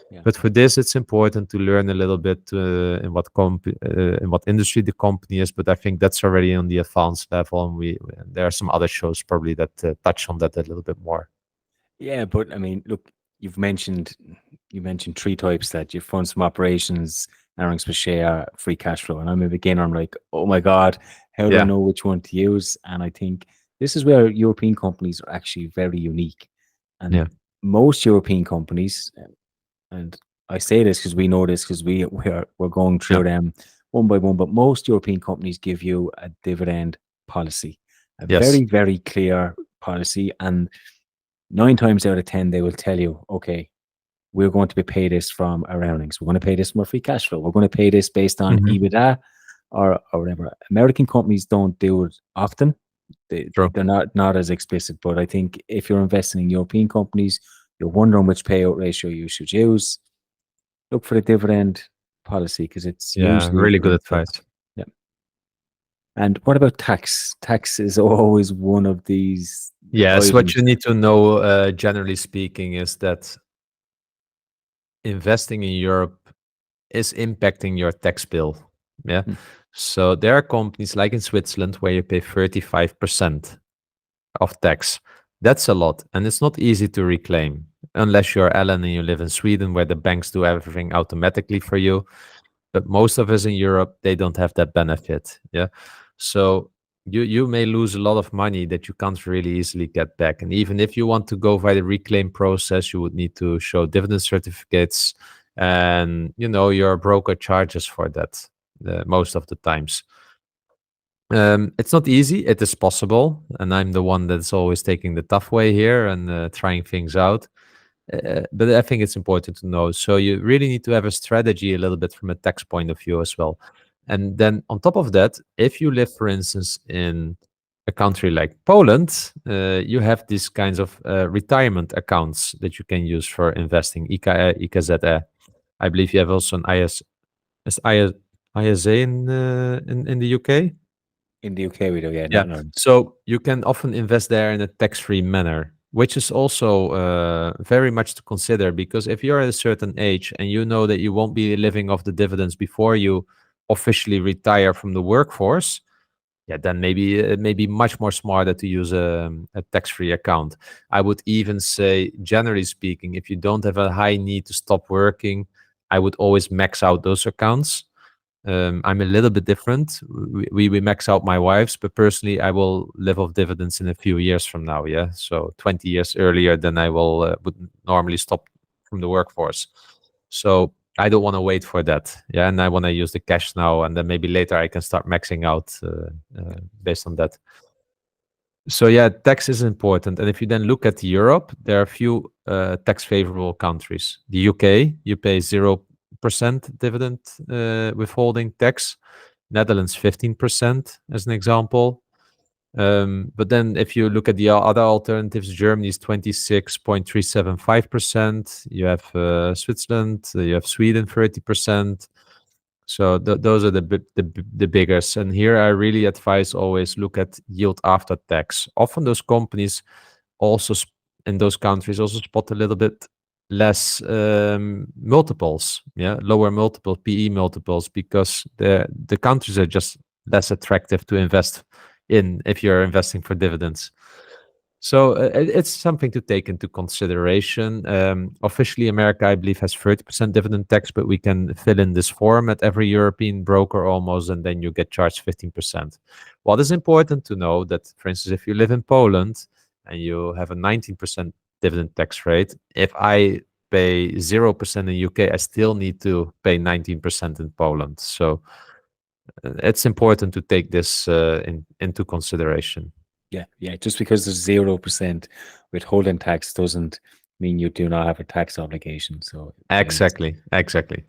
Yeah. But for this, it's important to learn a little bit in what industry the company is. But I think that's already on the advanced level, and there are some other shows probably that touch on that a little bit more. Yeah, but I mean, look, you mentioned three types: that you funds from operations, earnings per share, free cash flow. And I'm a beginner. I'm like, oh my God, how do I Yeah, know which one to use? And I think this is where European companies are actually very unique. And yeah, most European companies, and I say this because we know this because we're going yeah. through them one by one, but most European companies give you a dividend policy, a Yes. very, very clear policy. And 9 times out of 10, they will tell you, okay, we're going to be paid this from our earnings. We're going to pay this from our free cash flow. We're going to pay this based on Hmm. EBITDA or whatever. American companies don't do it often. True. They're not as explicit. But I think if you're investing in European companies, you're wondering which payout ratio you should use. look for the dividend policy because it's Yeah, usually really good very good. advice. Yeah. And what about tax? Tax is always one of these Yes, what items. you need to know, generally speaking, is that investing in Europe is impacting your tax bill. Yeah. Mm. So there are companies like in Switzerland where you pay 35% of tax. That's a lot. And it's not easy to reclaim unless you're Ellen and you live in Sweden where the banks do everything automatically for you. But most of us in Europe, they don't have that benefit. Yeah. So you may lose a lot of money that you can't really easily get back. And even if you want to go via the reclaim process, you would need to show dividend certificates, and your broker charges for that most of the times. It's not easy. It is possible, and I'm the one that's always taking the tough way here and trying things out. But I think it's important to know. So you really need to have a strategy a little bit from a tax point of view as well. And then on top of that, if you live, for instance, in a country like Poland, you have these kinds of retirement accounts that you can use for investing. IKZE. I believe you have also an ISA in the UK. In the UK, we do, yeah, Yeah. not in Ireland. So you can often invest there in a tax-free manner, which is also very much to consider, because if you're at a certain age and you know that you won't be living off the dividends before you officially retire from the workforce, yeah, then maybe it may be much more smarter to use a tax-free account. I would even say, generally speaking, if you don't have a high need to stop working, I would always max out those accounts. I'm a little bit different. We max out my wife's, but personally, I will live off dividends in a few years from now. Yeah, so 20 years earlier than I would normally stop from the workforce. So I don't want to wait for that. Yeah, and I want to use the cash now, and then maybe later I can start maxing out based on that. So yeah, tax is important. And if you then look at Europe, there are a few tax favorable countries. The UK, you pay 0% dividend withholding tax. Netherlands, 15% as an example. But then if you look at the other alternatives, Germany is 26.375%. You have Switzerland, you have Sweden, 30%. So those are the biggest. And here I really advise always look at yield after tax. Often those companies also in those countries also spot a little bit less multiples, yeah, lower multiple PE multiples, because the countries are just less attractive to invest in if you're investing for dividends. So it's something to take into consideration. Officially, America, I believe, has 30% dividend tax, but we can fill in this form at every European broker almost, and then you get charged 15%. What is important to know that, for instance, if you live in Poland and you have a 19% dividend tax rate, if I pay 0% in UK, I still need to pay 19% in Poland. So it's important to take this into consideration. Yeah. Just because there's 0% withholding tax doesn't mean you do not have a tax obligation. So Exactly. it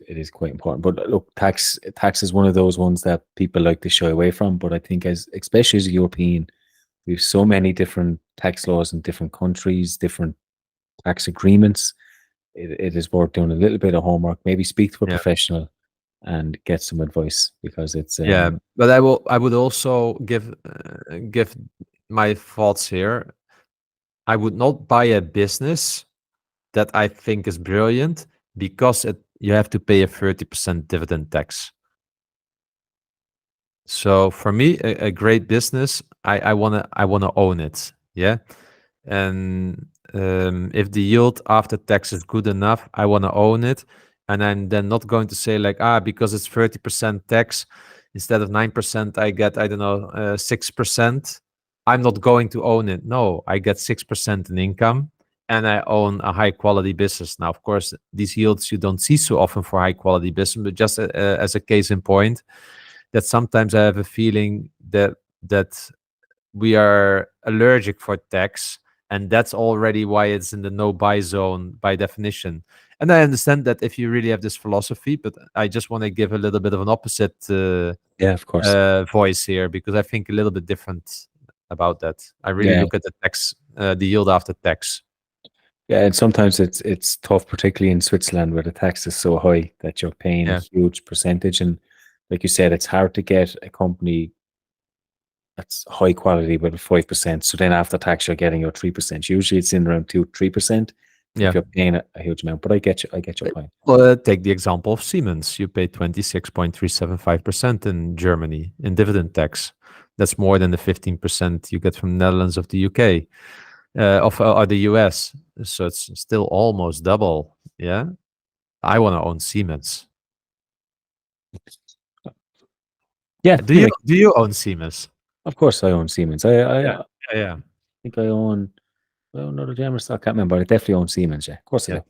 is quite important. But look, tax is one of those ones that people like to shy away from. But I think especially as a European, we have so many different tax laws in different countries, different tax agreements. It is worth doing a little bit of homework. Maybe speak to a Yeah. professional and get some advice, because it's Yeah, but I would also give my thoughts here. I would not buy a business that I think is brilliant because you have to pay a 30% dividend tax. So for me, a great business, I wanna own it. Yeah. And if the yield after tax is good enough, I wanna own it. And I'm then not going to say like, because it's 30% tax, instead of 9%, I get, I don't know, 6%. I'm not going to own it. No, I get 6% in income and I own a high quality business. Now, of course, these yields you don't see so often for high quality business, but just as a case in point, that sometimes I have a feeling that we are allergic for tax, and that's already why it's in the no buy zone by definition. And I understand that if you really have this philosophy, but I just want to give a little bit of an opposite yeah, of course. voice here, because I think a little bit different about that. I really Yeah. look at the tax, the yield after tax. Yeah, and sometimes it's tough, particularly in Switzerland, where the tax is so high that you're paying a Yeah. huge percentage. And like you said, it's hard to get a company that's high quality with a 5%. So then after tax, you're getting your 3%. Usually it's in around 2-3% if Yeah. you're paying a huge amount. But I get you. I get your point. Well, take the example of Siemens. You pay 26.375% in Germany in dividend tax. That's more than the 15% you get from Netherlands of the UK, or the US. So it's still almost double. Yeah. I want to own Siemens. Yeah, Do you own Siemens? of course I own Siemens. Yeah. Yeah. think I own another German stock. I can't remember. I definitely own Siemens. Yeah, of course I Yeah. do.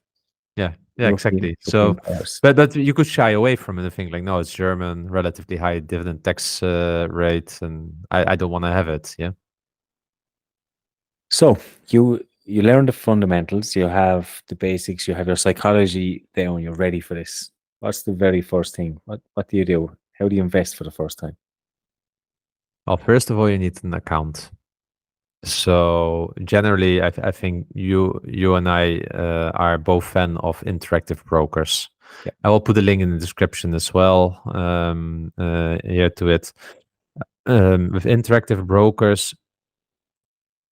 Yeah, exactly. European So, cars. but you could shy away from it and think like, no, it's German, relatively high dividend tax rate, and I don't want to have it. Yeah. So you learn the fundamentals. You have the basics. You have your psychology down. You're ready for this. What's the very first thing? What do you do? How do you invest for the first time? Well, first of all, you need an account. So generally, I think you and I are both fan of interactive brokers. Yeah. I will put a link in the description as well here to it. With interactive brokers,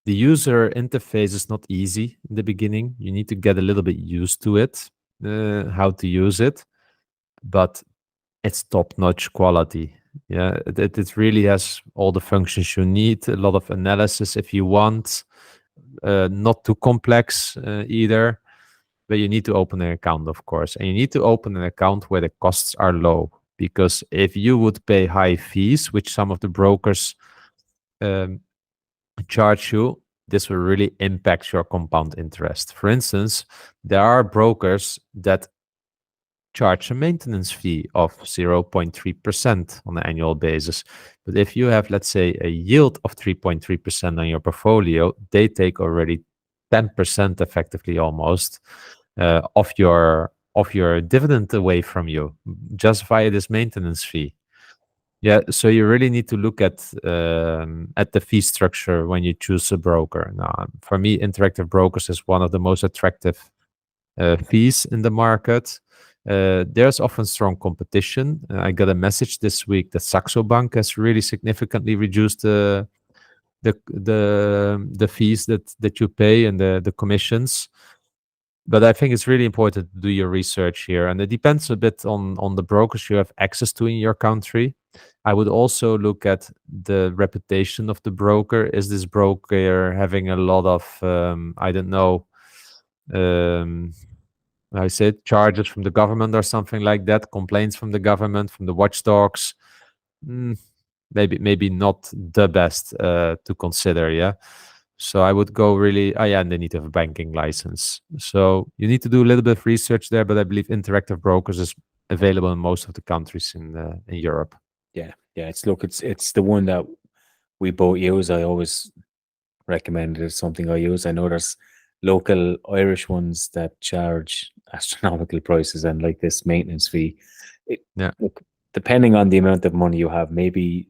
the user interface is not easy in the beginning. You need to get a little bit used to it, how to use it, but it's top-notch quality. Yeah, it really has all the functions you need. A lot of analysis if you want, not too complex either. But you need to open an account, of course, and you need to open an account where the costs are low. Because if you would pay high fees, which some of the brokers um, charge you, this will really impact your compound interest. For instance, there are brokers that charge a maintenance fee of 0.3% on an annual basis. But if you have, let's say, a yield of 3.3% on your portfolio, they take already 10% effectively almost of your dividend away from you just via this maintenance fee. Yeah, so you really need to look at the fee structure when you choose a broker. Now, for me, interactive brokers is one of the most attractive fees in the market. There's often strong competition. I got a message this week that Saxo Bank has really significantly reduced the fees that you pay and the commissions. But I think it's really important to do your research here, and it depends a bit on the brokers you have access to in your country. I would also look at the reputation of the broker. Is this broker having a lot of I don't know, I said charges from the government or something like that, complaints from the government, from the watchdogs? Maybe not the best to consider. Yeah. So I would go really, yeah, and they need to have a banking license. So you need to do a little bit of research there, but I believe interactive brokers is available in most of the countries in Europe. Yeah, it's the one that we both use. I always recommend it as something I use. I know there's local Irish ones that charge astronomical prices and like this maintenance fee. Yeah. Look, depending on the amount of money you have, maybe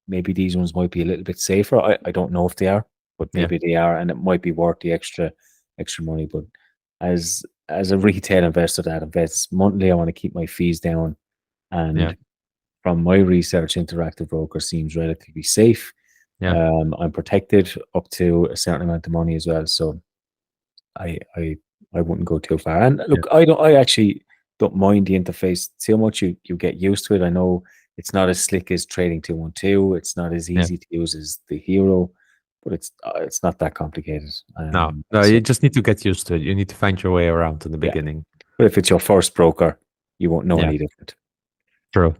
these ones might be a little bit safer. I don't know if they are, but maybe they are, and it might be worth the extra money. But as a retail investor that invests monthly, I want to keep my fees down. And from my research, interactive broker seems relatively safe. I'm protected up to a certain amount of money as well. So I wouldn't go too far. And look, I actually don't mind the interface too much. You get used to it. I know it's not as slick as Trading 212. It's not as easy to use as the Hero, but it's not that complicated. No, So, you just need to get used to it. You need to find your way around in the beginning. But if it's your first broker, you won't know any different. True.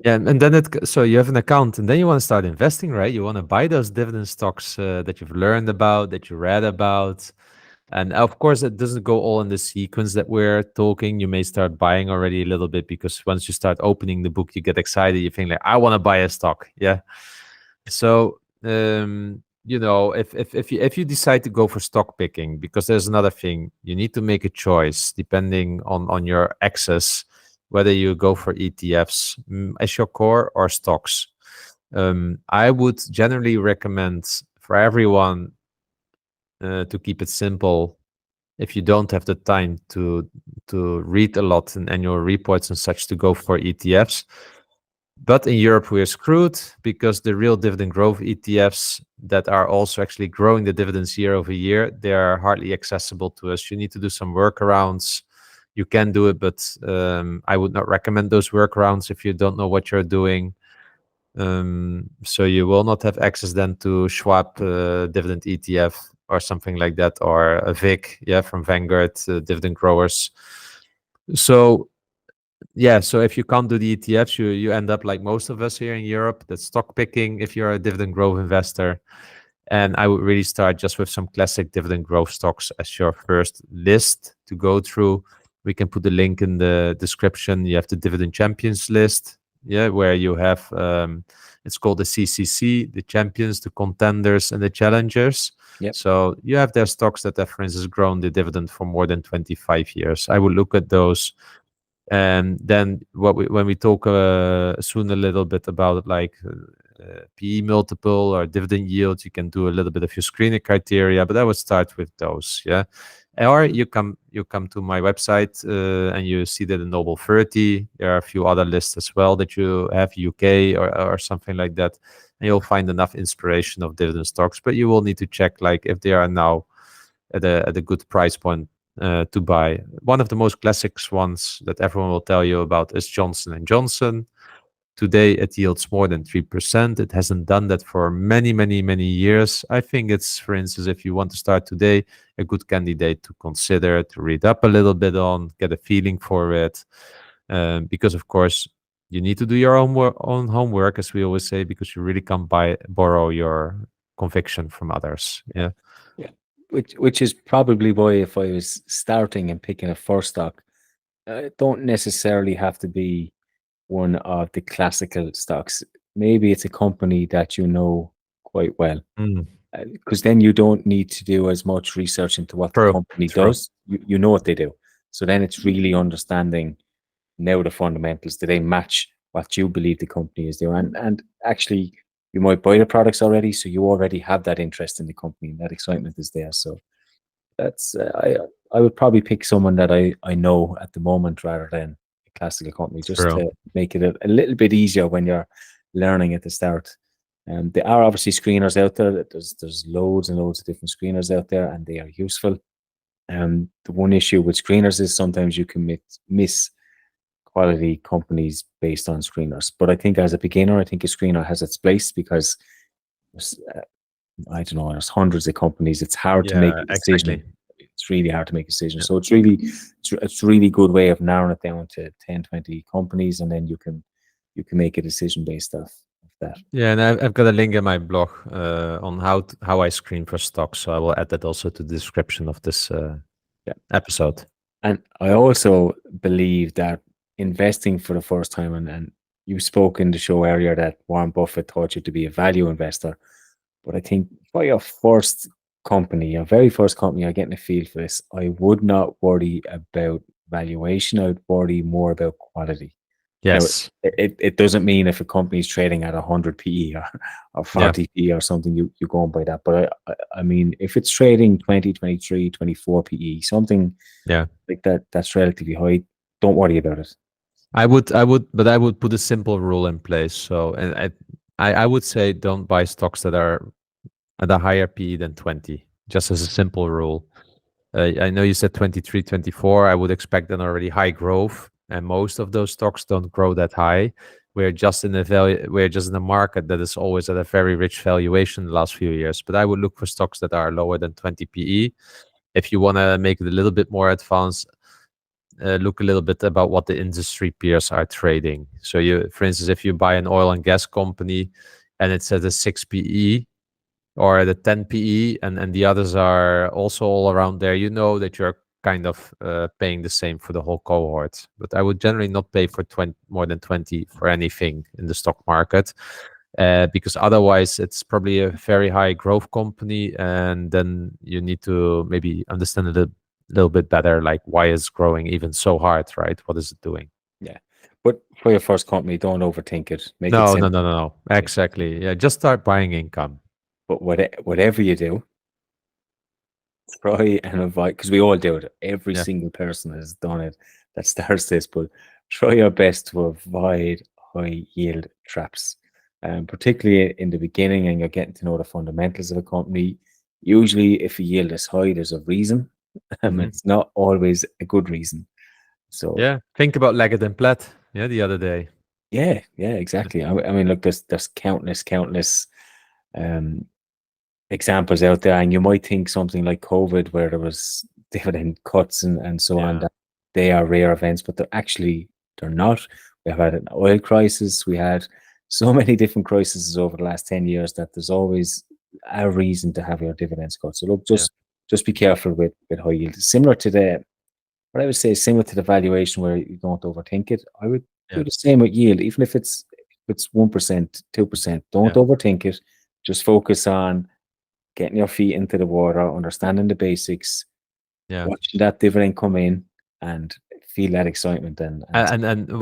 Yeah, and then so you have an account, and then you want to start investing, right? You want to buy those dividend stocks that you've learned about, that you read about. And of course, it doesn't go all in the sequence that we're talking. You may start buying already a little bit, because once you start opening the book, you get excited. You think like, I want to buy a stock. Yeah. So, if you decide to go for stock picking, because there's another thing, you need to make a choice depending on your access, whether you go for ETFs as your core or stocks. I would generally recommend for everyone to keep it simple. if you don't have the time to read a lot in annual reports and such, to go for ETFs. But in Europe, we're screwed because the real dividend growth ETFs that are also actually growing the dividends year over year, they are hardly accessible to us. You need to do some workarounds. You can do it, but I would not recommend those workarounds if you don't know what you're doing. So you will not have access then to Schwab dividend ETF or something like that, or a VIC, from Vanguard dividend growers. So so if you can't do the ETFs, you end up like most of us here in Europe, that's stock picking if you're a dividend growth investor. And I would really start just with some classic dividend growth stocks as your first list to go through. We can put the link in the description. You have the Dividend Champions list, where you have, it's called the CCC, the champions, the contenders, and the challengers. Yep. So you have their stocks that have, for instance, grown the dividend for more than 25 years. I would look at those. And then when we talk soon a little bit about like PE multiple or dividend yield, you can do a little bit of your screening criteria, but I would start with those. Or you come to my website and you see that the Noble 30. There are a few other lists as well that you have, UK or something like that, and you'll find enough inspiration of dividend stocks. But you will need to check like if they are now at a good price point to buy. One of the most classic ones that everyone will tell you about is Johnson & Johnson. Today it yields more than 3%. It hasn't done that for many, many, many years. I think it's, for instance, if you want to start today, a good candidate to consider, to read up a little bit on, get a feeling for it. Because of course you need to do your own homework, as we always say, because you really can't borrow your conviction from others. Which is probably why if I was starting and picking a first stock, it don't necessarily have to be one of the classical stocks. Maybe it's a company that you know quite well, because then you don't need to do as much research into what the company does. You know what they do. So then it's really understanding now the fundamentals. Do they match what you believe the company is doing? And actually, you might buy the products already, so you already have that interest in the company, and that excitement is there. So that's I would probably pick someone that I know at the moment rather than a classical company, just to make it a little bit easier when you're learning at the start. There are obviously screeners out there. There's loads and loads of different screeners out there, and they are useful. The one issue with screeners is sometimes you can miss quality companies based on screeners. But I think as a beginner, I think a screener has its place because I don't know, there's hundreds of companies. It's hard to make a decision. Exactly. It's really hard to make a decision. So it's a really good way of narrowing it down to 10, 20 companies, and then you can make a decision based off of that. Yeah, and I've got a link in my blog on how I screen for stocks. So I will add that also to the description of this episode. And I also believe that investing for the first time, and you spoke in the show earlier that Warren Buffett taught you to be a value investor. But I think for your very first company, you're getting a feel for this, I would not worry about valuation. I would worry more about quality. Yes. Now, it doesn't mean if a company is trading at 100 PE or 40 PE or something, you go and buy that. But I mean, if it's trading 20, 23, 24 PE, something like that, that's relatively high, don't worry about it. I would put a simple rule in place. So, and I would say don't buy stocks that are at a higher PE than 20, just as a simple rule. I know you said 23, 24. I would expect then already high growth, and most of those stocks don't grow that high. We're just in a market that is always at a very rich valuation the last few years. But I would look for stocks that are lower than 20 PE. If you want to make it a little bit more advanced, look a little bit about what the industry peers are trading. So for instance, if you buy an oil and gas company and it's at a 6 PE or at a 10 PE and the others are also all around there, you know that you're kind of paying the same for the whole cohort. But I would generally not pay for more than 20 for anything in the stock market, because otherwise it's probably a very high growth company, and then you need to maybe understand it a little bit better, like why it's growing even so hard, right? What is it doing? Yeah, but for your first company, don't overthink it. Make No, it simple. no. Exactly. Yeah, just start buying income. But whatever you do, try and avoid, because we all do it. Every Yeah. single person has done it that starts this, but try your best to avoid high yield traps. Particularly in the beginning, and you're getting to know the fundamentals of a company. Usually, if a yield is high, there's a reason. Mhm. It's not always a good reason. So Yeah. Think about Leggett and Platt. Yeah, the other day. yeah, exactly. I mean, look, there's countless um, examples out there, and you might think something like COVID, where there was dividend cuts and so on, Yeah. that they are rare events, but they're not. We have had an oil crisis. We had so many different crises over the last 10 years that there's always a reason to have your dividends cut. So look, Yeah. just be careful with high yield. Similar to what I would say, similar to the valuation, where you don't overthink it. I would do Yeah. the same with yield, even if it's 1%, 2%. Don't Yeah. overthink it. Just focus on getting your feet into the water, understanding the basics, Yeah. watching that dividend come in, and feel that excitement. And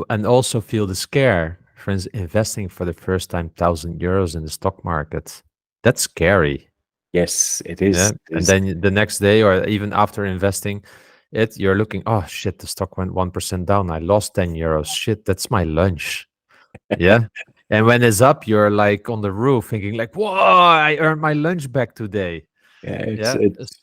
And also feel the scare. For instance, investing for the first time €1,000 in the stock market. That's scary. yes, it Yeah. is. And then the next day or even after investing it, you're looking, oh shit, the stock went 1% down. I lost €10. Shit, that's my lunch. Yeah. And when it's up, you're like on the roof thinking like, whoa, I earned my lunch back today. Yeah, Yeah.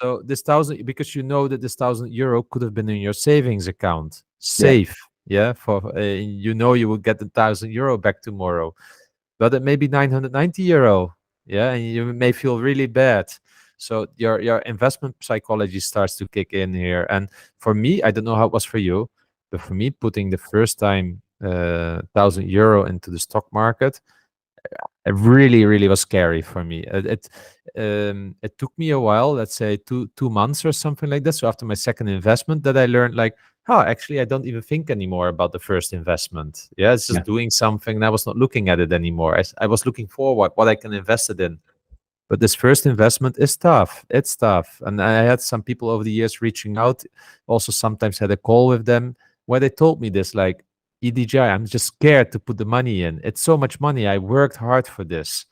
So this thousand, because you know that this €1,000 could have been in your savings account, yeah, safe. Yeah. For you know you will get the €1,000 back tomorrow, but it may be €990. Yeah, and you may feel really bad. So your investment psychology starts to kick in here. And for me, I don't know how it was for you, but for me, putting the first time €1,000 into the stock market, it really was scary for me. It took me a while, let's say two months or something like that. So after my second investment, that I learned like, oh, actually, I don't even think anymore about the first investment. Yeah, it's just yeah, doing something, and I was not looking at it anymore. I was looking forward what I can invest it in. But this first investment is tough. It's tough, and I had some people over the years reaching out. Also, sometimes had a call with them where they told me this, like, EDJ, I'm just scared to put the money in. It's so much money. I worked hard for this.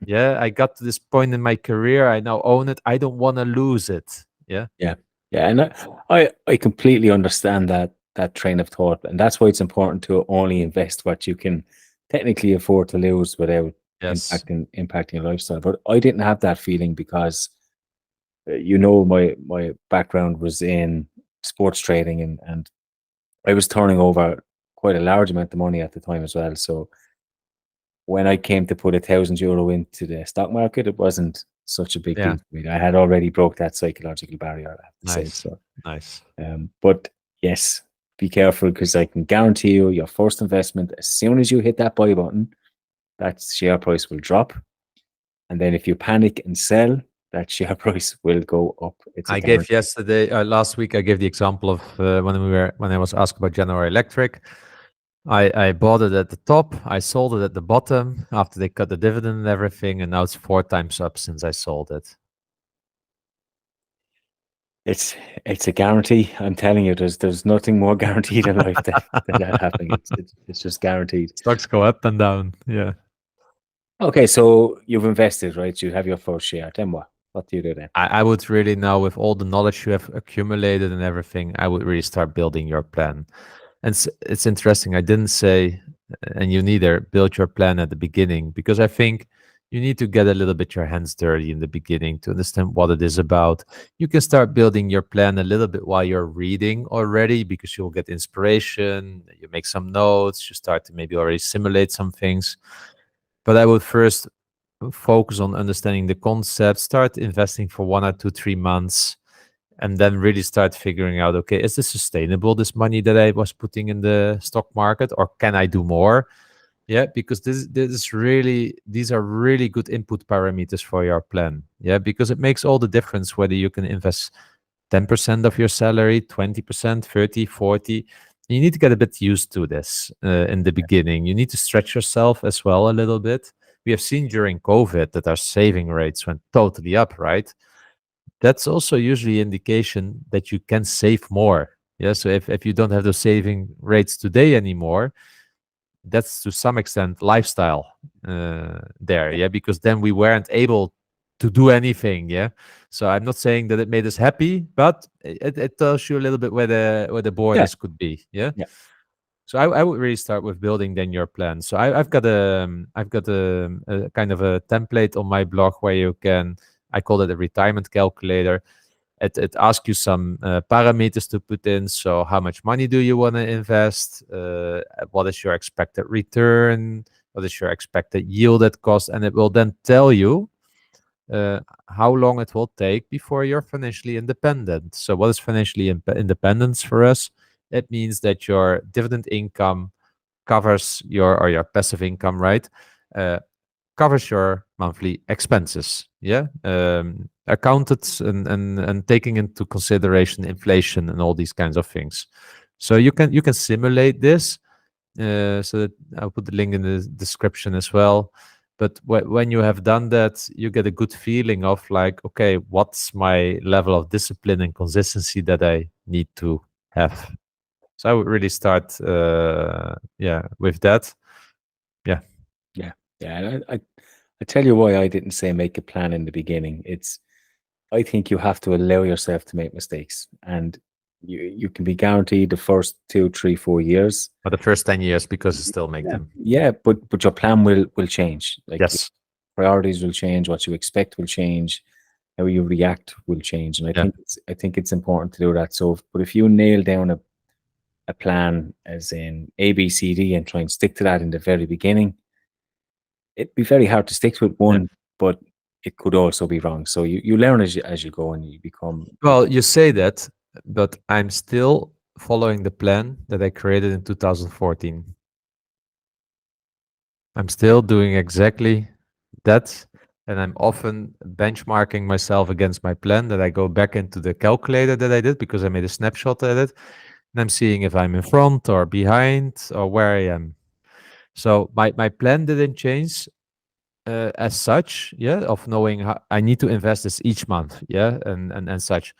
Yeah, I got to this point in my career. I now own it. I don't want to lose it. Yeah. yeah, yeah. And I completely understand that train of thought, and that's why it's important to only invest what you can technically afford to lose without Yes. impacting your lifestyle. But I didn't have that feeling because my background was in sports trading, and I was turning over quite a large amount of money at the time as well. So when I came to put €1,000 into the stock market, it wasn't such a big Yeah. deal for me. I had already broke that psychological barrier, I have to say. Nice. So, Nice. but yes, be careful, because I can guarantee you, your first investment, as soon as you hit that buy button, that share price will drop, and then if you panic and sell, that share price will go up. It's a I gave guarantee. last week, I gave the example of when I was asked about General Electric. I bought it at the top. I sold it at the bottom after they cut the dividend and everything, and now it's 4 times up since I sold it. It's it's a guarantee. I'm telling you, there's nothing more guaranteed in life than that happening. It's just guaranteed. Stocks go up and down. Yeah. Okay, so you've invested, right? You have your first share. Then what? What do you do then? I would really now, with all the knowledge you have accumulated and everything, I would really start building your plan. And it's interesting. I didn't say, and you neither, build your plan at the beginning, because I think you need to get a little bit your hands dirty in the beginning to understand what it is about. You can start building your plan a little bit while you're reading already, because you'll get inspiration. You make some notes. You start to maybe already simulate some things. But I would first focus on understanding the concept, start investing for 1 or 2, 3 months, and then really start figuring out, okay, is this sustainable, this money that I was putting in the stock market, or can I do more? Yeah, because these are really good input parameters for your plan. Yeah, because it makes all the difference whether you can invest 10% of your salary, 20%, 30, 40. You need to get a bit used to this in the beginning. You need to stretch yourself as well a little bit. We have seen during COVID that our saving rates went totally up, right? That's also usually indication that you can save more. Yeah. So if you don't have those saving rates today anymore, that's to some extent lifestyle there. Yeah. Because then we weren't able to do anything. Yeah. So I'm not saying that it made us happy, but it tells you a little bit where the Yeah, borders could be. Yeah. yeah, So I would really start with building then your plan. So I've got a kind of a template on my blog where you can, I call it a retirement calculator. It asks you some parameters to put in. So how much money do you want to invest? What is your expected return? What is your expected yield at cost? And it will then tell you uh, how long it will take before you're financially independent. So what is financially independence for us? It means that your dividend income covers your passive income, right? Uh, Covers your monthly expenses. Yeah, accounted and taking into consideration inflation and all these kinds of things. So you can simulate this. So that I'll put the link in the description as well. But when you have done that, you get a good feeling of like, okay, what's my level of discipline and consistency that I need to have. So I would really start, with that. Yeah. yeah, yeah. And I tell you why I didn't say make a plan in the beginning. It's I think you have to allow yourself to make mistakes, and you can be guaranteed the first 2, 3, 4 years. For the first 10 years, because you still make Yeah, them. yeah, but your plan will change. Like your Yes. priorities will change, what you expect will change, how you react will change, and Yeah. I think it's important to do that. So, but if you nail down a plan as in A, B, C, D, and try and stick to that in the very beginning, it'd be very hard to stick with Yeah. one, but it could also be wrong. So you learn as you go, and you become. Well, you say that, but I'm still following the plan that I created in 2014. I'm still doing exactly that. And I'm often benchmarking myself against my plan that I go back into the calculator that I did because I made a snapshot at it. And I'm seeing if I'm in front or behind or where I am. So my plan didn't change as such, yeah, of knowing how I need to invest this each month, yeah, and such.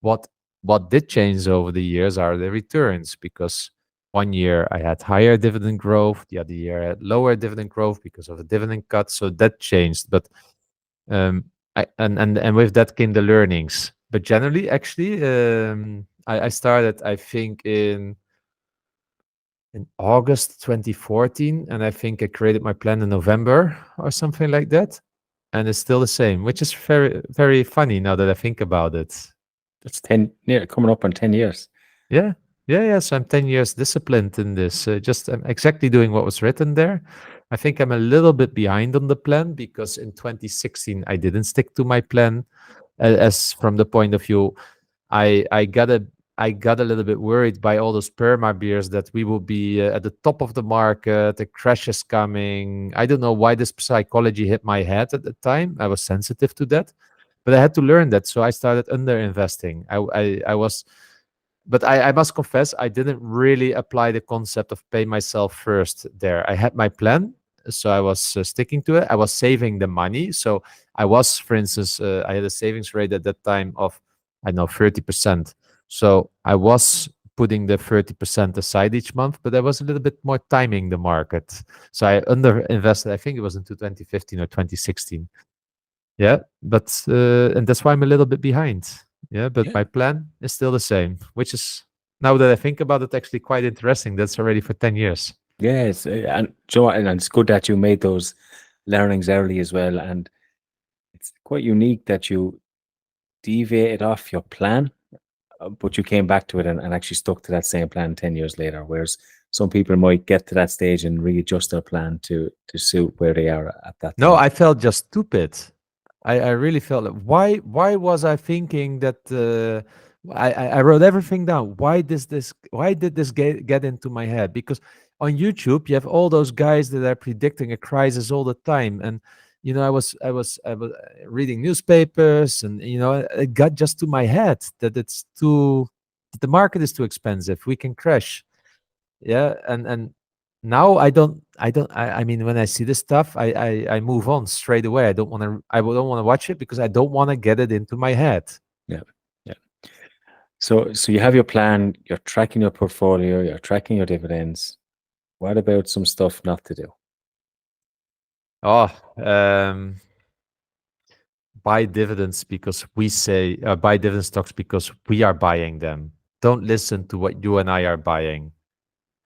What what did change over the years are the returns because one year I had higher dividend growth, the other year I had lower dividend growth because of a dividend cut. So that changed, but and with that came the learnings. But generally, actually, I started, I think, in August 2014, and I think I created my plan in November or something like that, and it's still the same, which is very very funny now that I think about it. That's 10, yeah, coming up on 10 years. Yeah, yeah. So I'm 10 years disciplined in this. Just I'm exactly doing what was written there. I think I'm a little bit behind on the plan because in 2016 I didn't stick to my plan, as from the point of view I got a little bit worried by all those perma beers that we will be at the top of the market. The crash is coming. I don't know why this psychology hit my head at the time. I was sensitive to that, but I had to learn that. So I started under investing. I was, but I must confess I didn't really apply the concept of pay myself first there. I had my plan. So I was sticking to it. I was saving the money. So I was, for instance, I had a savings rate at that time of I know 30%. So I was putting the 30% aside each month, but I was a little bit more timing the market. So I under invested, I think it was into 2015 or 2016. Yeah. But and that's why I'm a little bit behind. Yeah. But Yeah. my plan is still the same, which is now that I think about it, actually quite interesting. That's already for 10 years. Yes, and Joe, and it's good that you made those learnings early as well. And it's quite unique that you deviated off your plan, but you came back to it and actually stuck to that same plan 10 years later. Whereas some people might get to that stage and readjust their plan to suit where they are at that No, time. I felt just stupid. I really felt like, why was I thinking that I wrote everything down. Why did this get into my head? Because on YouTube you have all those guys that are predicting a crisis all the time. And I was reading newspapers, and it got just to my head that that the market is too expensive. We can crash. Yeah. And now I mean, when I see this stuff, I move on straight away. I don't want to watch it because I don't want to get it into my head. Yeah. Yeah. So you have your plan, you're tracking your portfolio, you're tracking your dividends. What about some stuff not to do? Oh, um buy dividends because we say buy dividend stocks because we are buying them. Don't listen to what you and I are buying.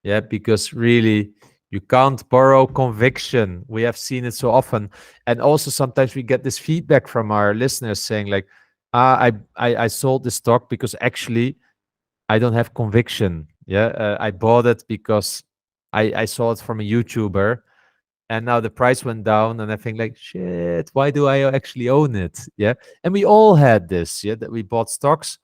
Yeah, because really you can't borrow conviction. We have seen it so often. And also sometimes we get this feedback from our listeners saying like, I sold this stock because actually I don't have conviction. Yeah, I bought it because I saw it from a YouTuber, and now the price went down, and I think like, shit, why do I actually own it? Yeah, and we all had this. Yeah, that we bought stocks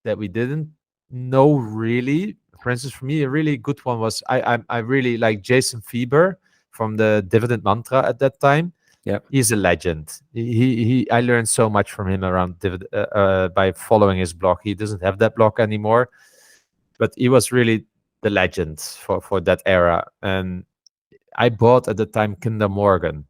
that we didn't know really. For instance, for me, a really good one was I really like Jason Fieber from the Dividend Mantra at that time. Yeah. He's a legend. He I learned so much from him around by following his blog. He doesn't have that blog anymore, but he was really the legend for that era. And I bought at the time Kinder Morgan,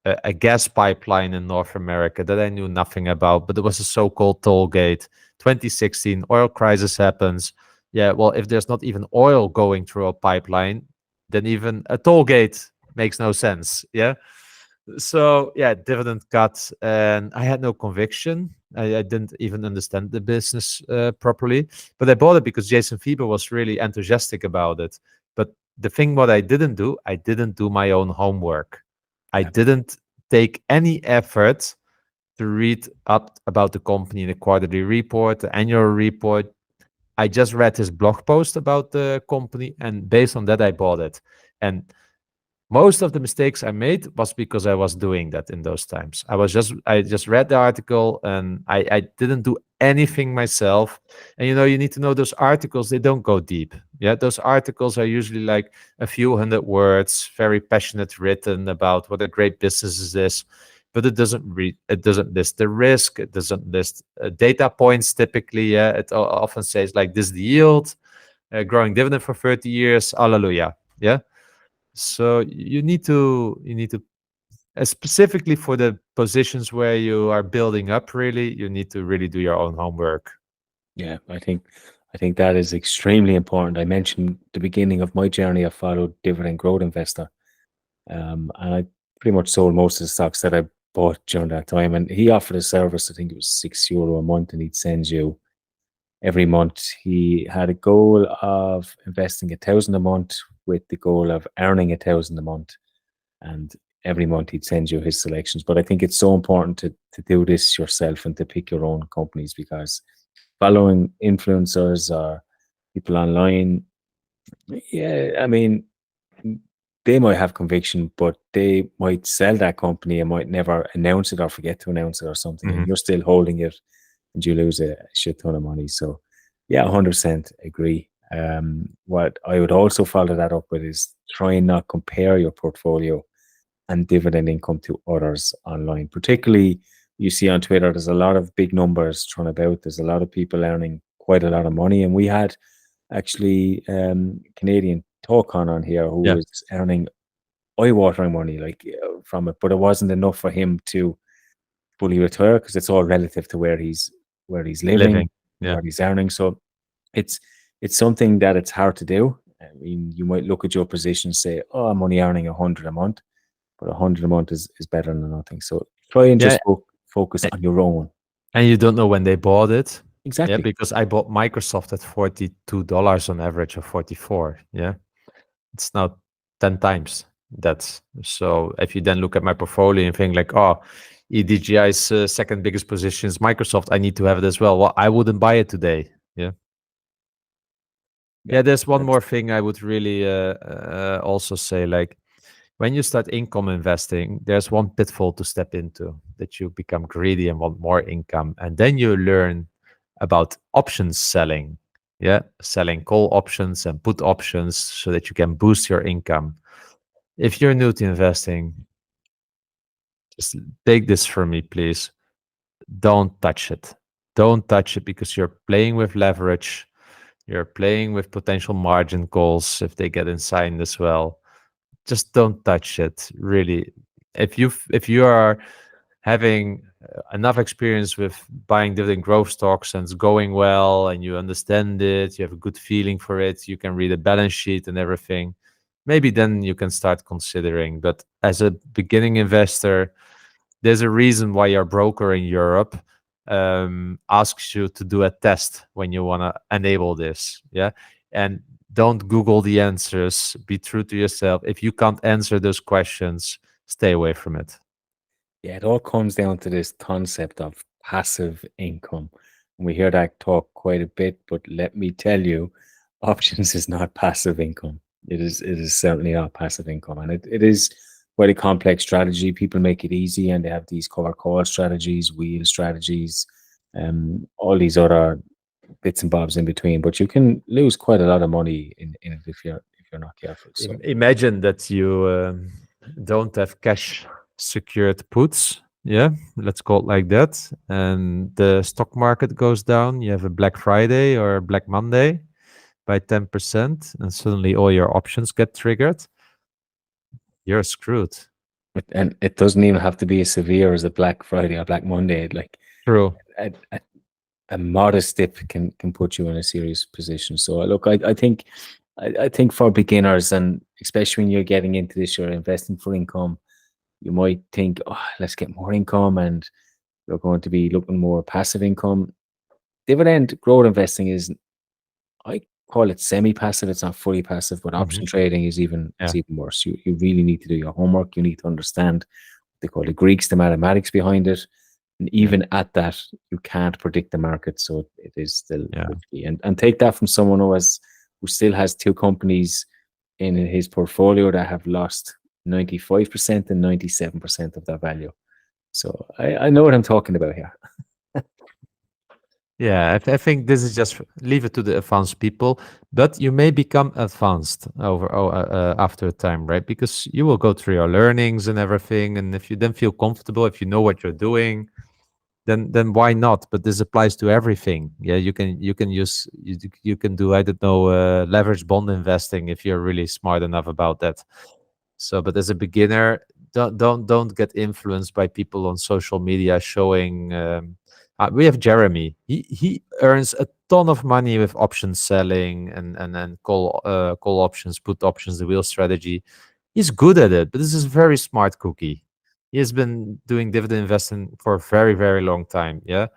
a gas pipeline in North America that I knew nothing about, but it was a so-called toll gate. 2016, oil crisis happens. Yeah, well, if there's not even oil going through a pipeline, then even a toll gate makes no sense. Yeah. So yeah, dividend cut, and I had no conviction. I didn't even understand the business properly, but I bought it because Jason Fieber was really enthusiastic about it. But the thing what I didn't do, I didn't do my own homework. I Yeah. didn't take any effort to read up about the company, the quarterly report, the annual report. I just read his blog post about the company, and based on that, I bought it. And most of the mistakes I made was because I was doing that in those times. I just read the article, and I didn't do anything myself. And you need to know those articles, they don't go deep. Yeah, those articles are usually like a few hundred words, very passionate written about what a great business is this. But it doesn't list the risk, it doesn't list data points typically. Yeah, it often says like this is the yield, growing dividend for 30 years, hallelujah. Yeah. So you need to specifically for the positions where you are building up, really, you need to really do your own homework. Yeah, I think that is extremely important. I mentioned the beginning of my journey. I followed Dividend Growth Investor, and I pretty much sold most of the stocks that I bought during that time. And he offered a service. I think it was €6 a month, and he'd send you every month. He had a goal of investing 1,000 a month with the goal of earning 1,000 a month, and every month he'd send you his selections. But I think it's so important to do this yourself and to pick your own companies, because following influencers or people online, yeah, I mean, they might have conviction, but they might sell that company and might never announce it or forget to announce it or something, and Mhm. you're still holding it and you lose a shit ton of money. So, yeah, 100% agree. What I would also follow that up with is try and not compare your portfolio and dividend income to others online. Particularly, you see on Twitter, there's a lot of big numbers thrown about. There's a lot of people earning quite a lot of money, and we had actually Canadian talk on here who Yeah. was earning eye-watering money like from it, but it wasn't enough for him to fully retire, because it's all relative to where he's living, Living. Yeah. what he's earning. So it's it's something that it's hard to do. I mean, you might look at your position and say, "Oh, I'm only earning 100 a month," but 100 a month is better than nothing. So try and Yeah. just focus a- on your own. And you don't know when they bought it. Yeah, Exactly. because I bought Microsoft at $42 on average, or 44. Yeah. It's now 10 times that. So if you then look at my portfolio and think like, oh, EDGI's second biggest position is Microsoft, I need to have it as well. Well, I wouldn't buy it today. Yeah. Yeah, Yeah, there's one that's more thing I would really also say. Like, when you start income investing, there's one pitfall to step into, that you become greedy and want more income. And then you learn about options selling. Yeah, selling call options and put options so that you can boost your income. If you're new to investing, just take this from me, please. Don't touch it. Don't touch it, because you're playing with leverage. You're playing with potential margin calls if they get inside as well. Just don't touch it, really. If you are having enough experience with buying dividend growth stocks and it's going well and you understand it, you have a good feeling for it, you can read a balance sheet and everything, maybe then you can start considering. But as a beginning investor, There's a reason why your broker in Europe asks you to do a test when you want to enable this. Yeah. And don't Google the answers. Be true to yourself. If you can't answer those questions, stay away from it. Yeah, it all comes down to this concept of passive income. And we hear that talk quite a bit, but let me tell you, options is not passive income. It is certainly not passive income. And it is quite a complex strategy. People make it easy and they have these cover call strategies, wheel strategies, all these other bits and bobs in between. But you can lose quite a lot of money in it if you're not careful. So Imagine that you don't have cash secured puts. Yeah, let's call it like that. And the stock market goes down. You have a Black Friday or a Black Monday by 10%, and suddenly all your options get triggered. You're screwed. and it doesn't even have to be as severe as a Black Friday or Black Monday. Like True. a modest dip can put you in a serious position. So look, I think for beginners, and especially when you're getting into this, you're investing for income, you might think, oh, let's get more income, and you're going to be looking more passive income. Dividend growth investing is, I call it semi-passive. It's not fully passive, but option trading is even worse. You really need to do your homework. You need to understand what they call the Greeks, the mathematics behind it. And even at that, you can't predict the market. So it is still risky. And take that from someone who still has two companies in his portfolio that have lost 95% and 97% of their value. So I know what I'm talking about here. Yeah, I think this is just leave it to the advanced people, but you may become advanced after a time, right? Because you will go through your learnings and everything, and if you then feel comfortable, if you know what you're doing, then why not? But this applies to everything. Yeah, you can use you can do, I don't know, leverage bond investing if you're really smart enough about that. So, but as a beginner, don't get influenced by people on social media showing. We have Jeremy. He earns a ton of money with option selling and call options, put options, the wheel strategy. He's good at it, but this is a very smart cookie. He has been doing dividend investing for a very, very long time. Yeah.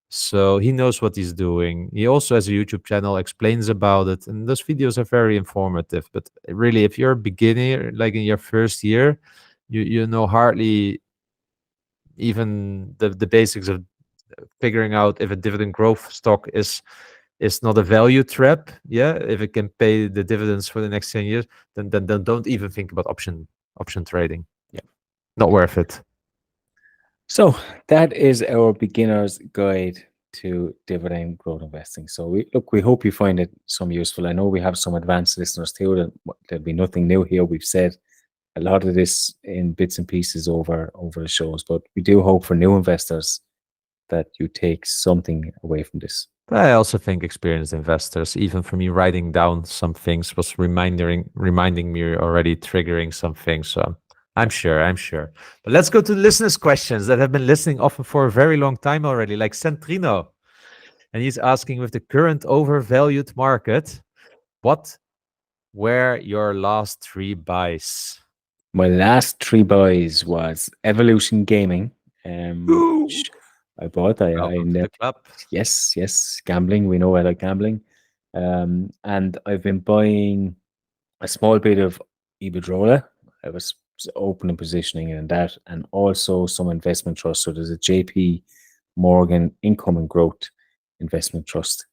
So he knows what he's doing. He also has a YouTube channel, explains about it, and those videos are very informative. But really, if you're a beginner, like in your first year, you know hardly even the basics of figuring out if a dividend growth stock is not a value trap. Yeah, if it can pay the dividends for the next 10 years, then don't even think about option trading. Yeah, not worth it. So that is our beginner's guide to dividend growth investing. So we hope you find it some useful. I know we have some advanced listeners too. There'll be nothing new here. We've said a lot of this in bits and pieces over the shows, but we do hope for new investors that you take something away from this. I also think experienced investors, even for me writing down some things, was reminding me already, triggering some things. So I'm sure. But let's go to the listeners' questions that have been listening often for a very long time already, like Centrino. And he's asking, with the current overvalued market, what were your last 3 buys? My last 3 buys was Evolution Gaming. Which I bought. Welcome to the club. Yes, gambling. We know I like gambling. And I've been buying a small bit of Iberdrola. I was opening positioning in that, and also some investment trust. So there's a JP Morgan Income and Growth Investment Trust.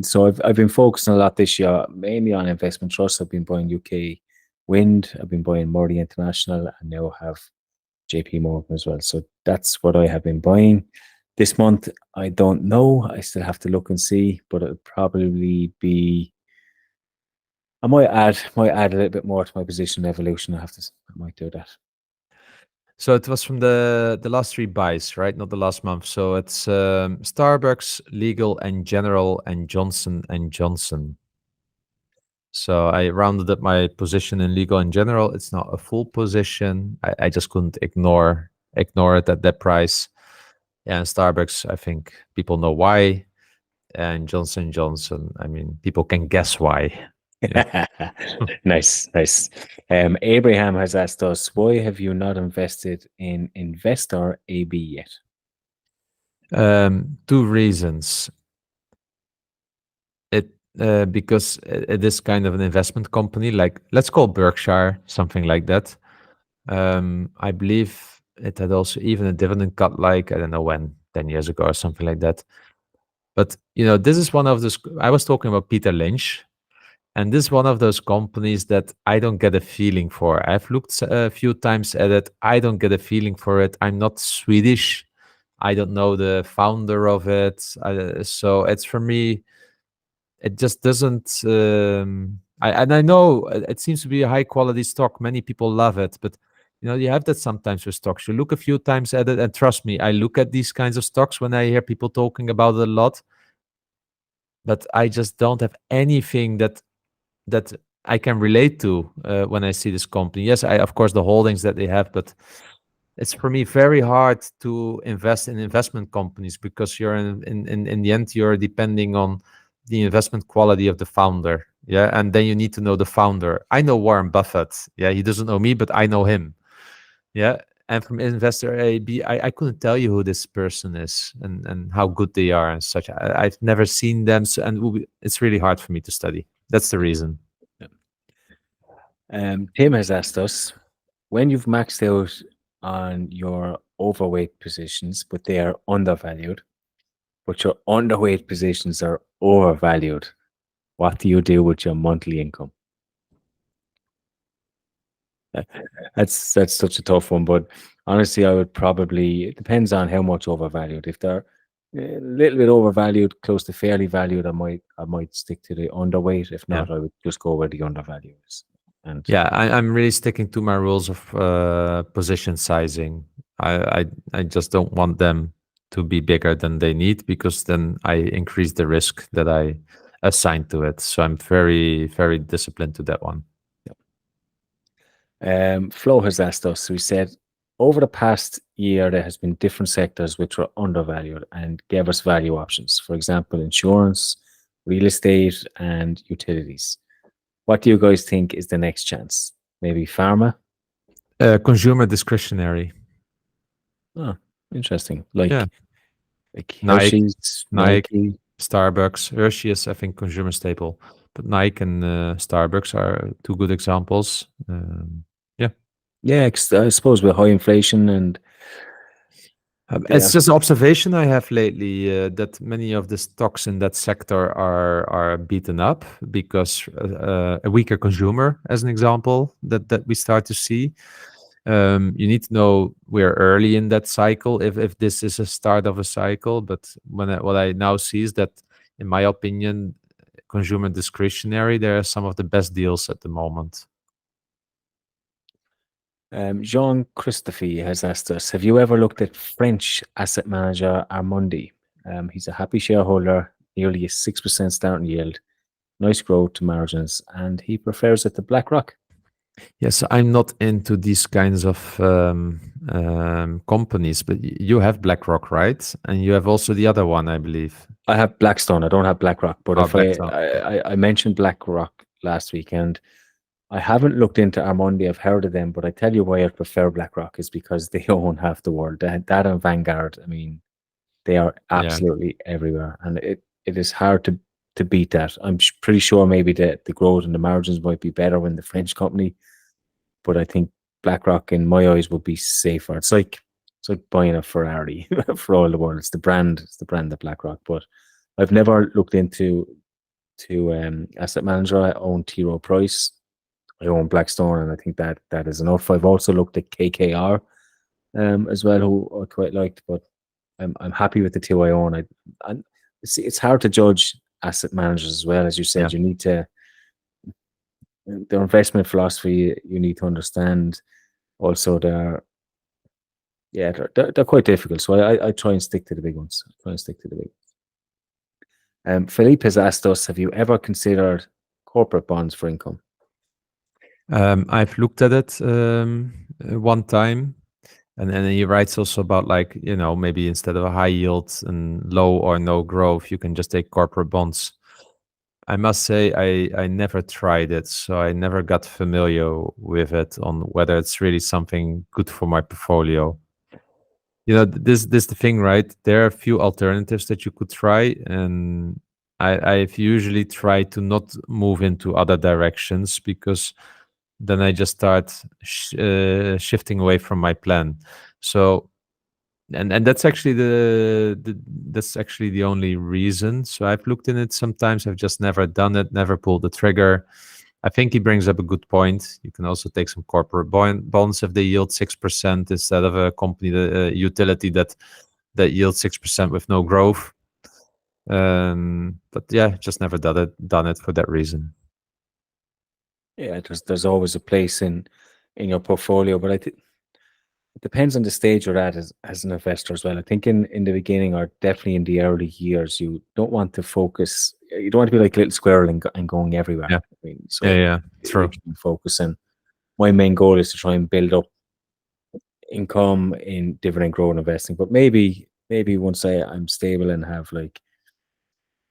So I've been focusing a lot this year, mainly on investment trusts. I've been buying UK Wind. I've been buying Murray International, and now have JP Morgan as well. So that's what I have been buying. This month, I don't know. I still have to look and see, but it'll probably be. I might add a little bit more to my position Evolution. I might do that. So it was from the last 3 buys, right? Not the last month. So it's Starbucks, Legal and General, and Johnson and Johnson. So I rounded up my position in Legal and General. It's not a full position. I just couldn't ignore it at that price. And Starbucks, I think people know why. And Johnson Johnson, I mean, people can guess why. Yeah. Nice, nice. Abraham has asked us, why have you not invested in Investor AB yet? Two reasons. It because it is kind of an investment company, like let's call Berkshire, something like that. I believe it had also even a dividend cut, like I don't know when, 10 years ago or something like that. But this is one of those. I was talking about Peter Lynch, and this is one of those companies that I don't get a feeling for. I've looked a few times at it. I don't get a feeling for it. I'm not Swedish. I don't know the founder of it. So it's for me, it just doesn't. I know it seems to be a high quality stock. Many people love it, but you have that sometimes with stocks. You look a few times at it, and trust me, I look at these kinds of stocks when I hear people talking about it a lot. But I just don't have anything that I can relate to when I see this company. Yes, I of course the holdings that they have, but it's for me very hard to invest in investment companies because you're in the end you're depending on the investment quality of the founder. Yeah, and then you need to know the founder. I know Warren Buffett. Yeah, he doesn't know me, but I know him. Yeah. And from investor A, B, I couldn't tell you who this person is and how good they are and such. I've never seen them, so, and it's really hard for me to study. That's the reason. Tim has asked us, when you've maxed out on your overweight positions, but they are undervalued, but your underweight positions are overvalued, what do you do with your monthly income? That's such a tough one, but honestly, I would probably, it depends on how much overvalued. If they're a little bit overvalued, close to fairly valued, I might stick to the underweight. If Yeah. not, I would just go where the undervalued is. And Yeah, I'm really sticking to my rules of position sizing. I just don't want them to be bigger than they need because then I increase the risk that I assign to it. So I'm very, very disciplined to that one. Flo has asked us, we said, over the past year, there has been different sectors which were undervalued and gave us value options. For example, insurance, real estate, and utilities. What do you guys think is the next chance? Maybe pharma? Consumer discretionary. Oh, interesting. Yeah. Like Nike, Hershey's, Nike, Nike. Starbucks. Hershey is, I think, consumer staple, but Nike and Starbucks are two good examples. Yeah. Yeah, I suppose with high inflation and It's just an observation I have lately that many of the stocks in that sector are beaten up because a weaker consumer, as an example, that we start to see. You need to know we're early in that cycle if this is a start of a cycle. But what I now see is that, in my opinion, consumer discretionary, there are some of the best deals at the moment. Jean Christophe has asked us, have you ever looked at French asset manager Armondi? He's a happy shareholder, nearly a 6% starting yield, nice growth to margins, and he prefers it to BlackRock. Yes, I'm not into these kinds of companies, but you have BlackRock, right? And you have also the other one, I believe. I have Blackstone. I don't have BlackRock, but if Blackstone. I mentioned BlackRock last week, and I haven't looked into Armondi. I've heard of them, but I tell you why I prefer BlackRock is because they own half the world. That and Vanguard, I mean, they are absolutely everywhere, and it is hard to beat that. I'm pretty sure maybe the growth and the margins might be better when the French company, but I think BlackRock, in my eyes, would be safer. It's like buying a Ferrari for all the world. It's the brand. It's the brand of BlackRock. But I've never looked into asset manager. I own T. Rowe Price. I own Blackstone, and I think that is enough. I've also looked at KKR as well, who I quite liked, but I'm happy with the two I own. It's hard to judge asset managers as well, as you said. You need to their investment philosophy. You need to understand. Also, they're quite difficult. So I try and stick to the big ones. Philippe has asked us, have you ever considered corporate bonds for income? I've looked at it one time, and then he writes also about, like, maybe instead of a high yield and low or no growth, you can just take corporate bonds. I must say I never tried it, so I never got familiar with it on whether it's really something good for my portfolio. This the thing, right? There are a few alternatives that you could try, and I've usually tried to not move into other directions because then I just start shifting away from my plan. So and that's actually that's actually the only reason. So I've looked in it sometimes. I've just never done it, never pulled the trigger. I think he brings up a good point. You can also take some corporate bonds if they yield 6% instead of a company, utility that yields 6% with no growth. But yeah, just never done it for that reason. Yeah, there's always a place in your portfolio, but I think it depends on the stage you're at as an investor as well. I think in the beginning, or definitely in the early years, you don't want to focus. You don't want to be like a little squirrel and going everywhere. Yeah, I mean, yeah, so yeah, you true. can focus. And my main goal is to try and build up income in dividend growth investing. But maybe once I'm stable and have like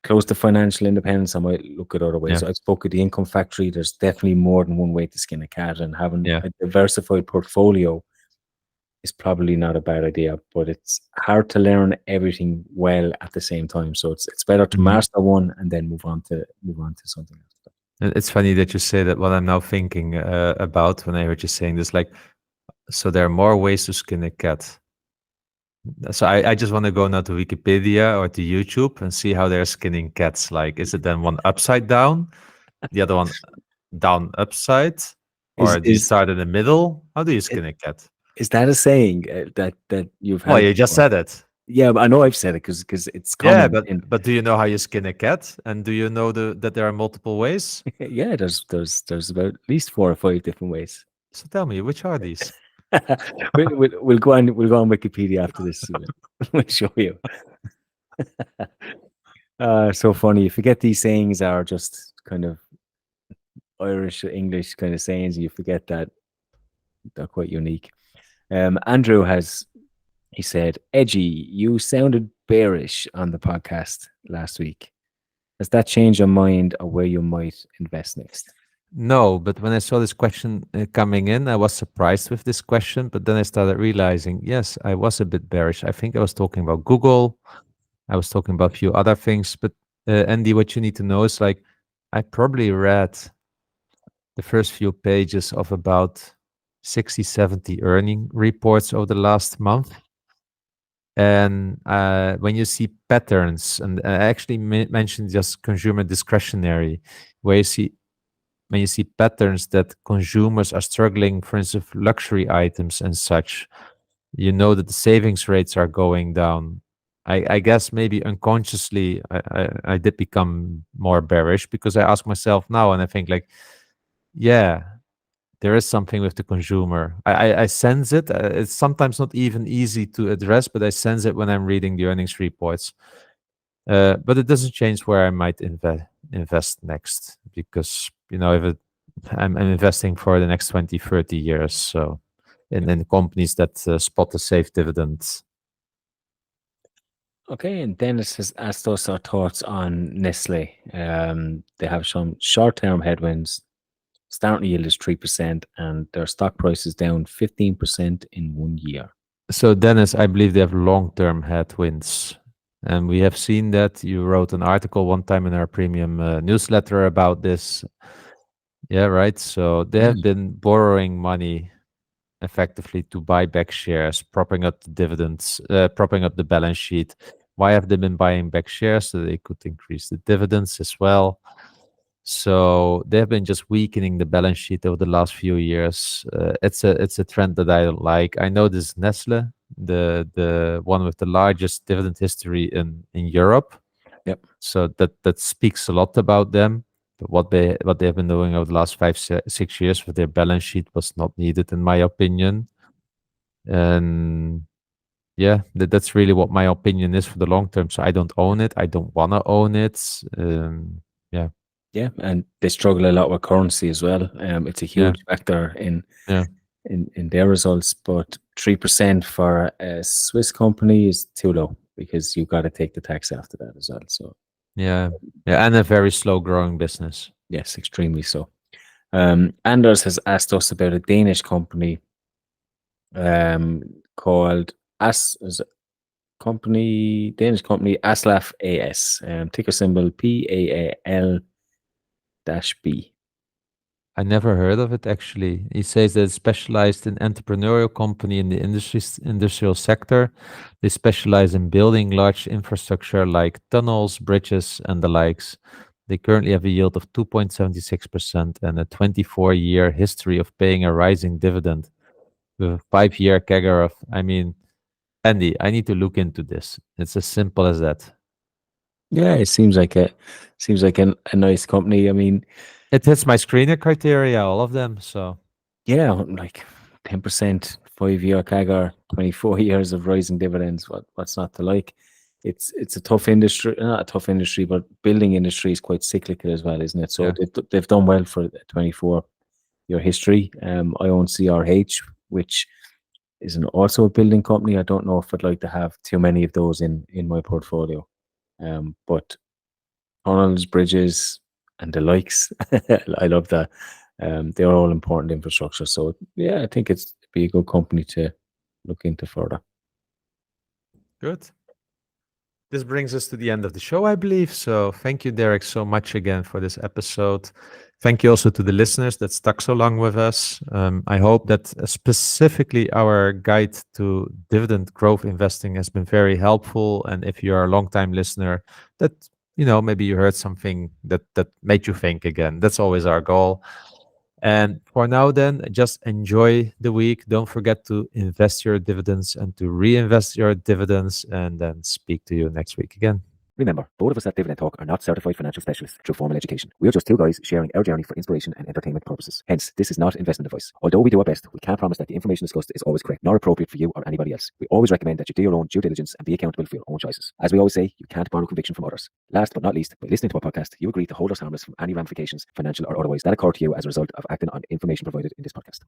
close to financial independence, I might look at other ways. Yeah, So I spoke of the income factory. There's definitely more than one way to skin a cat, and having yeah. a diversified portfolio is probably not a bad idea, but it's hard to learn everything well at the same time. So it's better to Mhm. master one and then move on to something else. And it's funny that you say that. What I'm now thinking about when I heard you saying this, like, so there are more ways to skin a cat. So I just want to go now to Wikipedia or to YouTube and see how they're skinning cats. Like, is it then one upside down, the other one down upside, Is or do you is start in the middle? How do you skin a cat? is that a saying that you've Well, heard you just before? said it. Yeah, but I know I've said it because it's Yeah, common in. but do you know how you skin a cat? And do you know that there are multiple ways? Yeah, there's about at least 4 or 5 different ways. So tell me, which are these? We'll go on Wikipedia after this. We'll show you. So funny. You forget these sayings are just kind of Irish, English kind of sayings. You forget that they're quite unique. Andrew he said, Edgy, you sounded bearish on the podcast last week. Has that changed your mind or where you might invest next? No, but when I saw this question coming in, I was surprised with this question. But then I started realizing, yes, I was a bit bearish. I think I was talking about Google. I was talking about a few other things. But Andy, what you need to know is like, I probably read the first few pages of about 60, 70 earning reports over the last month. And when you see patterns, and I actually mentioned just consumer discretionary, where you see when you see patterns that consumers are struggling, for instance, luxury items and such, you know that the savings rates are going down. I guess maybe unconsciously I did become more bearish because I ask myself now and I think like, yeah, there is something with the consumer. I sense it. It's sometimes not even easy to address, but I sense it when I'm reading the earnings reports. But it doesn't change where I might invest next because, if I'm investing for the next 20, 30 years. So in companies that spot a safe dividend. Okay, and Dennis has asked us our thoughts on Nestle. They have some short-term headwinds. Starting yield is 3%, and their stock price is down 15% in 1 year. So Dennis, I believe they have long-term headwinds. And we have seen that. You wrote an article one time in our premium newsletter about this. Yeah, right. So they have been borrowing money effectively to buy back shares, propping up the dividends, propping up the balance sheet. Why have they been buying back shares? So they could increase the dividends as well. So they have been just weakening the balance sheet over the last few years. It's a trend that I don't like. I know this is Nestle, the one with the largest dividend history in Europe. Yep. So that speaks a lot about them. But what they have been doing over the last 5, 6 years with their balance sheet was not needed, in my opinion. And yeah, that's really what my opinion is for the long term. So I don't own it. I don't want to own it. Yeah, Yeah, and they struggle a lot with currency as well. It's a yeah, huge factor in yeah. their results, but 3% for a Swiss company is too low because you've got to take the tax after that as well. So Yeah. Yeah. And a very slow growing business. Yes, extremely so. Anders has asked us about a Danish company called is it Danish company Aslaf AS, ticker symbol PAAL-B. I never heard of it actually. He says that it's specialized in entrepreneurial company in the industrial sector. They specialize in building large infrastructure like tunnels, bridges, and the likes. They currently have a yield of 2.76% and a 24-year history of paying a rising dividend with a 5-year CAGR of, I mean, Andy, I need to look into this. It's as simple as that. Yeah, it seems like a nice company. I mean, It hits my screener criteria, all of them. So yeah, like 10%, 5-year CAGR, 24 years of rising dividends. What's not to like? It's a tough industry, not a tough industry, but building industry is quite cyclical as well, isn't it? So yeah, they've done well for a 24-year history. I own CRH, which is also a building company. I don't know if I'd like to have too many of those in my portfolio. But tunnels, bridges, and the likes, I love that. They're all important infrastructure. So yeah, I think it'd be a good company to look into further. good. This brings us to the end of the show, I believe. So thank you, Derek, so much again for this episode. Thank you also to the listeners that stuck so long with us. I hope that specifically our guide to dividend growth investing has been very helpful. And if you're a long-time listener, that maybe you heard something that made you think again. That's always our goal. And for now, then, just enjoy the week. Don't forget to invest your dividends and to reinvest your dividends, and then speak to you next week again. Remember, both of us at Dividend Talk are not certified financial specialists through formal education. We are just two guys sharing our journey for inspiration and entertainment purposes. Hence, this is not investment advice. Although we do our best, we can't promise that the information discussed is always correct, nor appropriate for you or anybody else. We always recommend that you do your own due diligence and be accountable for your own choices. As we always say, you can't borrow conviction from others. Last but not least, by listening to our podcast, you agree to hold us harmless from any ramifications, financial or otherwise, that occur to you as a result of acting on information provided in this podcast.